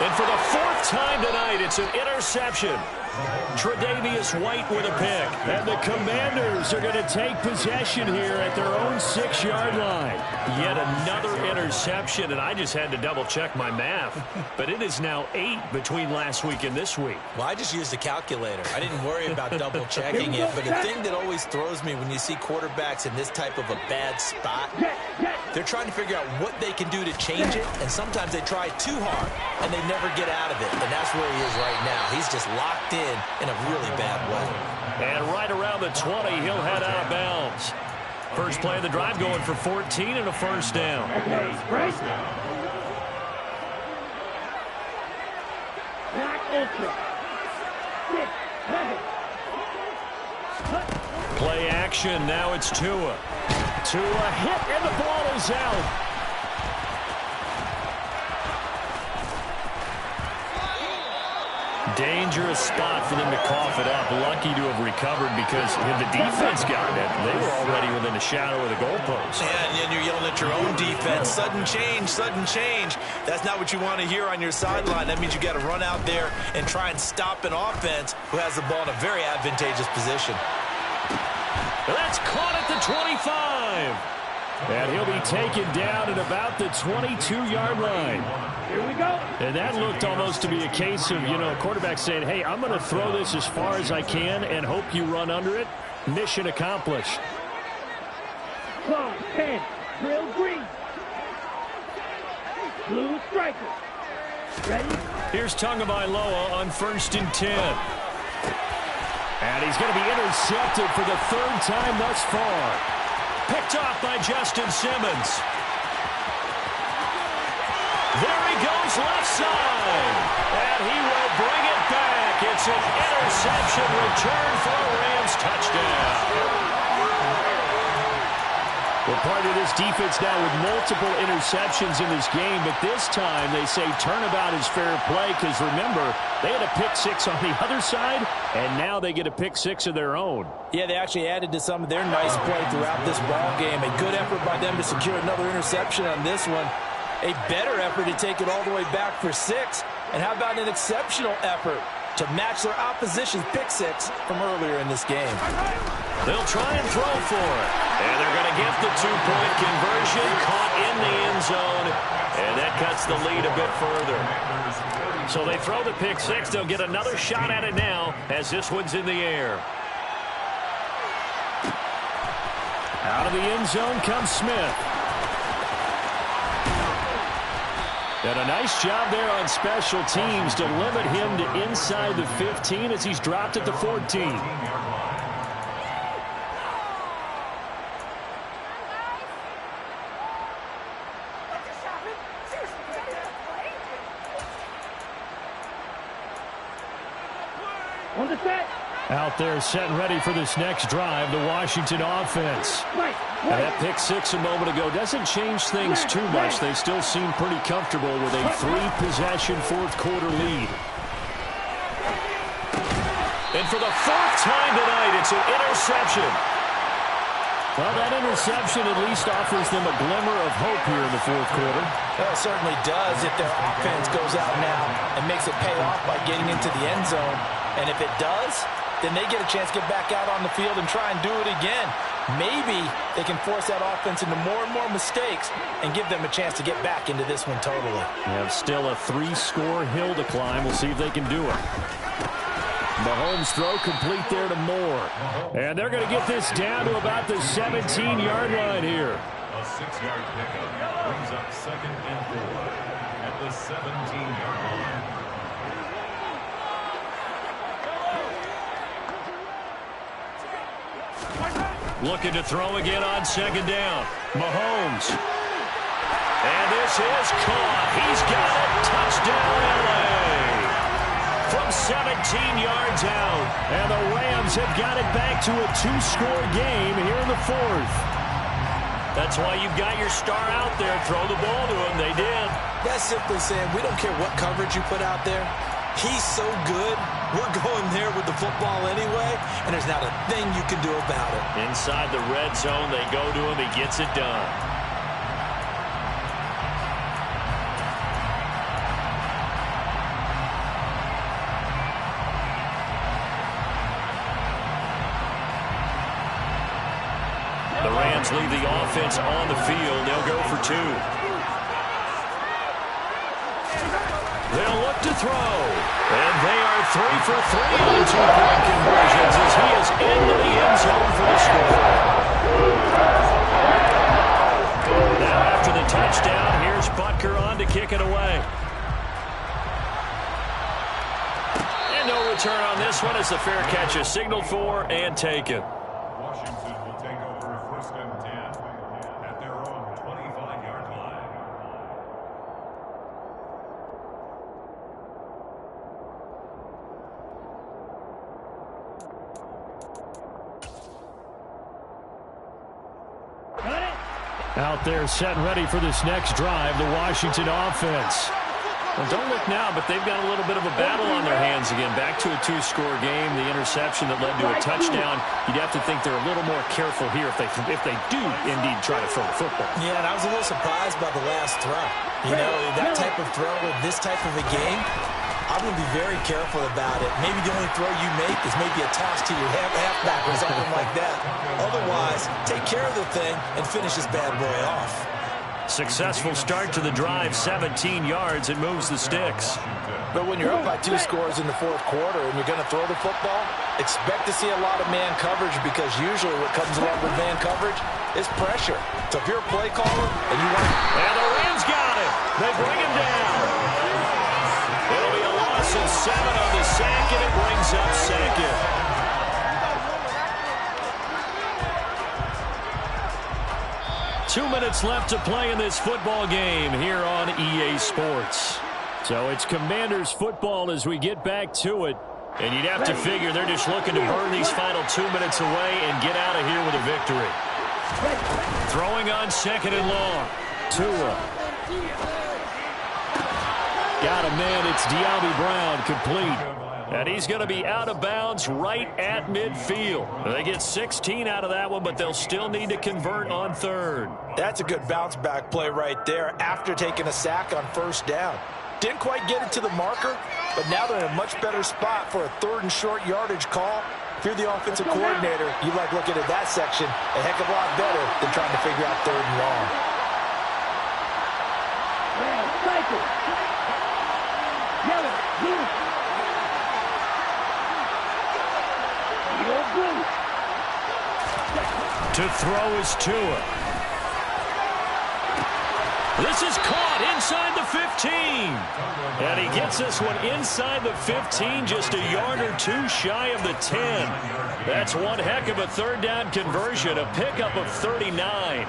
And for the 4th time tonight, it's an interception. Tre'Davious White with a pick. And the Commanders are going to take possession here at their own 6-yard line. Yet another interception, and I just had to double-check my math. But it is now 8 between last week and this week. Well, I just used a calculator. I didn't worry about double-checking it. But the thing that always throws me when you see quarterbacks in this type of a bad spot, they're trying to figure out what they can do to change it, and sometimes they try too hard, and they never get out of it. And that's where he is right now. He's just locked in a really bad way. And right around the 20, he'll head out of bounds. First play of the drive going for 14 and a first down. Right. Black ultra. 6, 7. Play action. Now it's Tua. Tua hit, and the ball is out. Dangerous spot for them to cough it up. Lucky to have recovered because had the defense gotten it, they were already within the shadow of the goalpost. Yeah, and you're yelling at your own defense. Sudden change, sudden change. That's not what you want to hear on your sideline. That means you got to run out there and try and stop an offense who has the ball in a very advantageous position. That's caught at the 25. And he'll be taken down at about the 22-yard line. Here we go. And that looked almost to be a case of, quarterback saying, hey, I'm going to throw this as far as I can and hope you run under it. Mission accomplished. Close, 10. Drill green. Blue striker. Ready? Here's Tagovailoa on 1st and 10. And he's going to be intercepted for the 3rd time thus far. Picked off by Justin Simmons. There he goes left side. And he will bring it back. It's an interception return for a Rams touchdown. Well, part of this defense now with multiple interceptions in this game, but this time they say turnabout is fair play because, remember, they had a pick six on the other side, and now they get a pick six of their own. Yeah, they actually added to some of their nice play throughout this ball game. A good effort by them to secure another interception on this one. A better effort to take it all the way back for 6. And how about an exceptional effort to match their opposition's pick six from earlier in this game? They'll try and throw for it. And they're going to get the two-point conversion, caught in the end zone, and that cuts the lead a bit further. So they throw the pick six. They'll get another shot at it now as this one's in the air. Out of the end zone comes Smith. And a nice job there on special teams to limit him to inside the 15 as he's dropped at the 14. On the set. Out there set and ready for this next drive, the Washington offense. And that pick six a moment ago doesn't change things too much. They still seem pretty comfortable with a 3-possession fourth-quarter lead. And for the 4th time tonight, it's an interception. Well, that interception at least offers them a glimmer of hope here in the fourth quarter. Well, it certainly does if their offense goes out now and makes it pay off by getting into the end zone. And if it does, then they get a chance to get back out on the field and try and do it again. Maybe they can force that offense into more and more mistakes and give them a chance to get back into this one totally. They have still a 3-score hill to climb. We'll see if they can do it. Mahomes throw complete there to Moore. And they're going to get this down to about the 17-yard line here. A 6-yard pickup brings up 2nd and 4 at the 17-yard line. Looking to throw again on 2nd down. Mahomes. And this is caught. He's got it. Touchdown, L.A. From 17 yards out. And the Rams have got it back to a 2-score game here in the 4th. That's why you've got your star out there. Throw the ball to him. They did. That's simply saying we don't care what coverage you put out there. He's so good, we're going there with the football anyway, and there's not a thing you can do about it. Inside the red zone, they go to him. He gets it done. The Rams leave the offense on the field. They'll go for 2. They'll look to throw. And they are 3 for 3 on 2-point conversions as he is into the end zone for the score. Now after the touchdown, here's Butker on to kick it away. And no return on this one as the fair catch is signaled for and taken. Washington will take over 1st and 10 at their own 25-yard line. Out there set and ready for this next drive, the Washington offense. Well, don't look now, but they've got a little bit of a battle on their hands again. Back to a 2-score game. The interception that led to a touchdown. You'd have to think they're a little more careful here if they do indeed try to throw the football. Yeah, and I was a little surprised by the last throw. You know, that type of throw with this type of a game, I'm going to be very careful about it. Maybe the only throw you make is maybe a toss to your halfback or something like that. Otherwise, take care of the thing and finish this bad boy off. Successful start to the drive, 17 yards. It moves the sticks. But when you're up by 2 scores in the 4th quarter and you're going to throw the football, expect to see a lot of man coverage because usually what comes along with man coverage is pressure. So if you're a play caller and you want... And the Rams got it. They bring him down. It'll be a loss of 7 on the sack, and it brings up 2nd. 2 minutes left to play in this football game here on EA Sports. So it's Commanders football as we get back to it. And you'd have to figure they're just looking to burn these final 2 minutes away and get out of here with a victory. Throwing on 2nd and long. Tua. Got a man. It's De'Ami Brown, complete. And he's going to be out of bounds right at midfield. They get 16 out of that one, but they'll still need to convert on 3rd. That's a good bounce-back play right there after taking a sack on 1st down. Didn't quite get it to the marker, but now they're in a much better spot for a 3rd and short yardage call. If you're the offensive coordinator, you like looking at that section a heck of a lot better than trying to figure out 3rd and long. To throw is Tua. This is caught inside the 15. And he gets this one inside the 15, just a yard or 2 shy of the 10. That's one heck of a 3rd down conversion, a pickup of 39.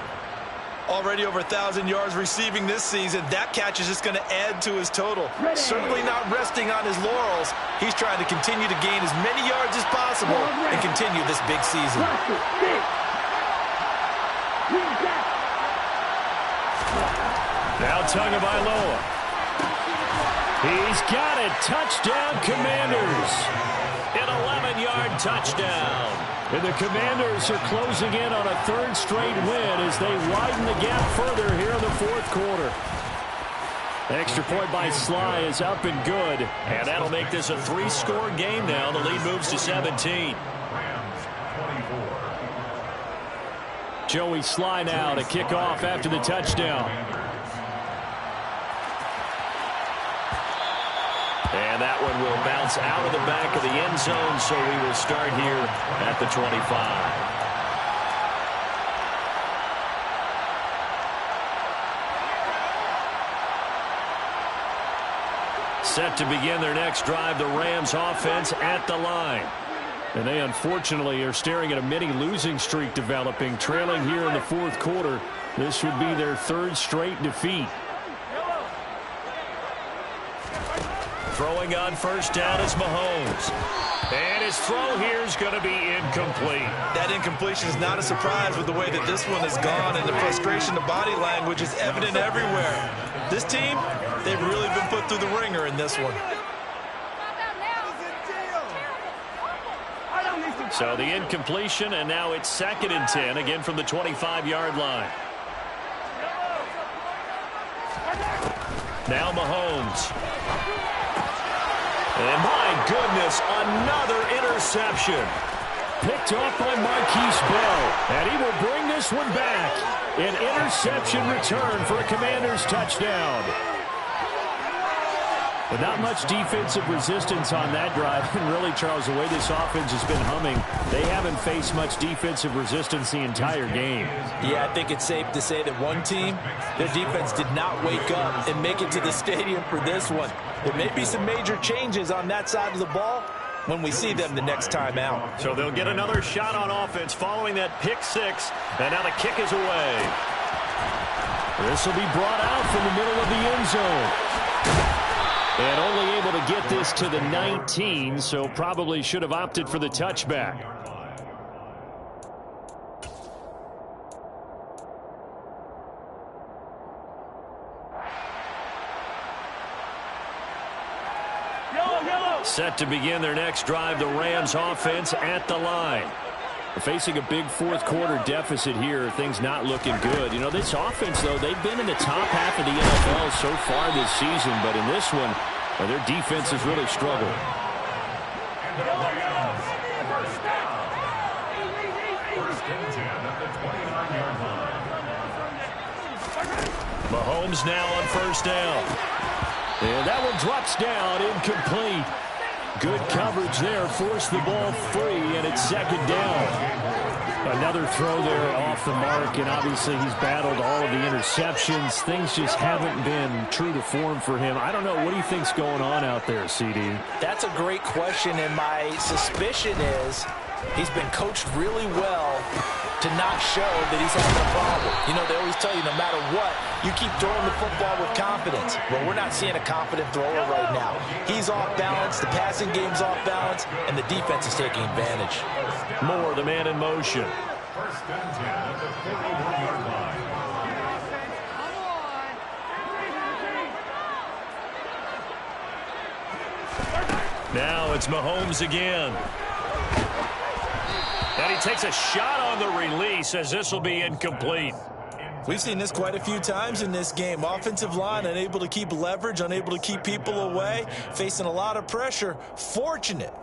Already over 1,000 yards receiving this season. That catch is just going to add to his total. Certainly not resting on his laurels. He's trying to continue to gain as many yards as possible and continue this big season. Now Tagovailoa. He's got it. Touchdown, Commanders. An 11-yard touchdown. And the Commanders are closing in on a 3rd straight win as they widen the gap further here in the 4th quarter. The extra point by Sly is up and good. And that'll make this a 3-score game now. The lead moves to 17. Joey Sly now to kick off after the touchdown. And that one will bounce out of the back of the end zone, so we will start here at the 25. Set to begin their next drive, the Rams offense at the line. And they unfortunately are staring at a mini losing streak developing, trailing here in the 4th quarter. This would be their 3rd straight defeat. Throwing on 1st down is Mahomes. And his throw here is going to be incomplete. That incompletion is not a surprise with the way that this one has gone, and the frustration, the body language is evident everywhere. This team, they've really been put through the ringer in this one. So the incompletion, and now it's 2nd and 10, again from the 25-yard line. Now Mahomes. And my goodness, another interception. Picked off by Marquise Bell. And he will bring this one back. An interception return for a Commanders touchdown. But not much defensive resistance on that drive. And really, Charles, the way this offense has been humming, they haven't faced much defensive resistance the entire game. Yeah, I think it's safe to say that one team, their defense did not wake up and make it to the stadium for this one. There may be some major changes on that side of the ball when we see them the next time out. So they'll get another shot on offense following that pick 6. And now the kick is away. This will be brought out from the middle of the end zone. And only able to get this to the 19, so probably should have opted for the touchback. Set to begin their next drive, the Rams offense at the line. They're facing a big 4th quarter deficit here. Things not looking good. You know, this offense, though, they've been in the top half of the NFL so far this season, but in this one, their defense has really struggled. Mahomes now on 1st down. And that one drops down, incomplete. Good coverage there, forced the ball free, and it's 2nd down. Another throw there off the mark, and obviously he's battled all of the interceptions. Things just haven't been true to form for him. I don't know. What do you think's going on out there, CD? That's a great question, and my suspicion is he's been coached really well to not show that he's having a problem. You know, they always tell you no matter what, you keep throwing the football with confidence. Well, we're not seeing a confident thrower right now. He's off balance, the passing game's off balance, and the defense is taking advantage. Moore, the man in motion. First and 10 at the 41-yard line. Now it's Mahomes again. And he takes a shot on the release as this will be incomplete. We've seen this quite a few times in this game. Offensive line unable to keep leverage, unable to keep people away, facing a lot of pressure. Fortunate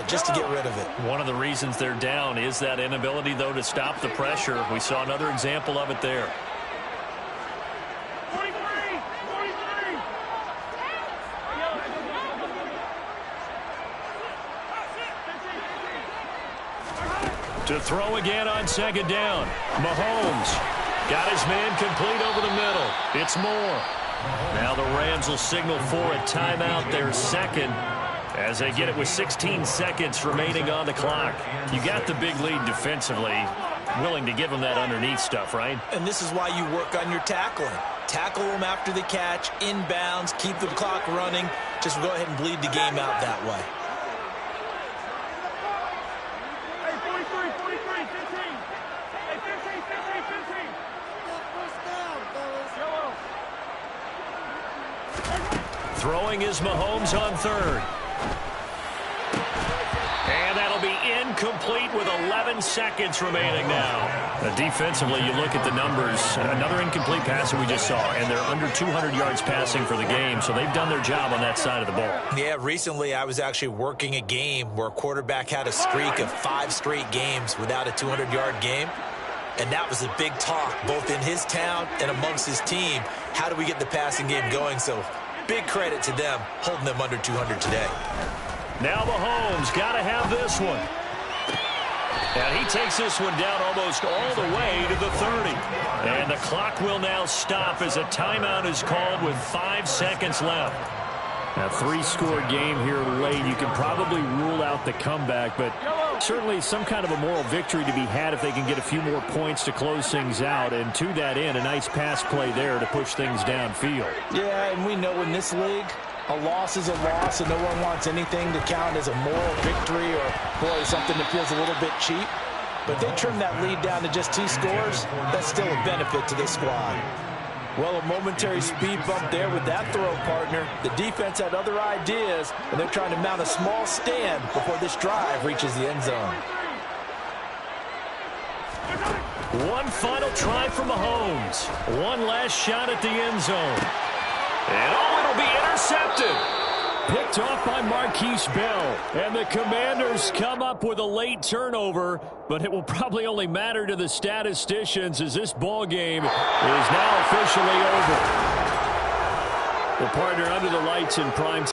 just to get rid of it. One of the reasons they're down is that inability, though, to stop the pressure. We saw another example of it there. To throw again on second down. Mahomes got his man complete over the middle. It's Moore. Now the Rams will signal for a timeout, their second, as they get it with 16 seconds remaining on the clock. You got the big lead defensively. Willing to give them that underneath stuff, right? And this is why you work on your tackling. Tackle them after the catch, inbounds, keep the clock running. Just go ahead and bleed the game out that way. Throwing is Mahomes on third. And that'll be incomplete with 11 seconds remaining now. Defensively, you look at the numbers. Another incomplete pass that we just saw, and they're under 200 yards passing for the game, so they've done their job on that side of the ball. Yeah, recently I was actually working a game where a quarterback had a streak of 5 straight games without a 200-yard game. And that was a big talk, both in his town and amongst his team. How do we get the passing game going? So big credit to them holding them under 200 today. Now Mahomes got to have this one. And he takes this one down almost all the way to the 30. And the clock will now stop as a timeout is called with 5 seconds left. A 3-score game here late. You can probably rule out the comeback, but certainly some kind of a moral victory to be had if they can get a few more points to close things out. And to that end, a nice pass play there to push things downfield. Yeah, and we know in this league, a loss is a loss, and no one wants anything to count as a moral victory or, boy, something that feels a little bit cheap. But if they trim that lead down to just 2 scores, that's still a benefit to this squad. Well, a momentary speed bump there with that throw, partner. The defense had other ideas, and they're trying to mount a small stand before this drive reaches the end zone. One final try for Mahomes. One last shot at the end zone. And it'll be intercepted. Picked off by Marquise Bell. And the Commanders come up with a late turnover, but it will probably only matter to the statisticians as this ball game is now officially over. Well, partner, under the lights in prime time.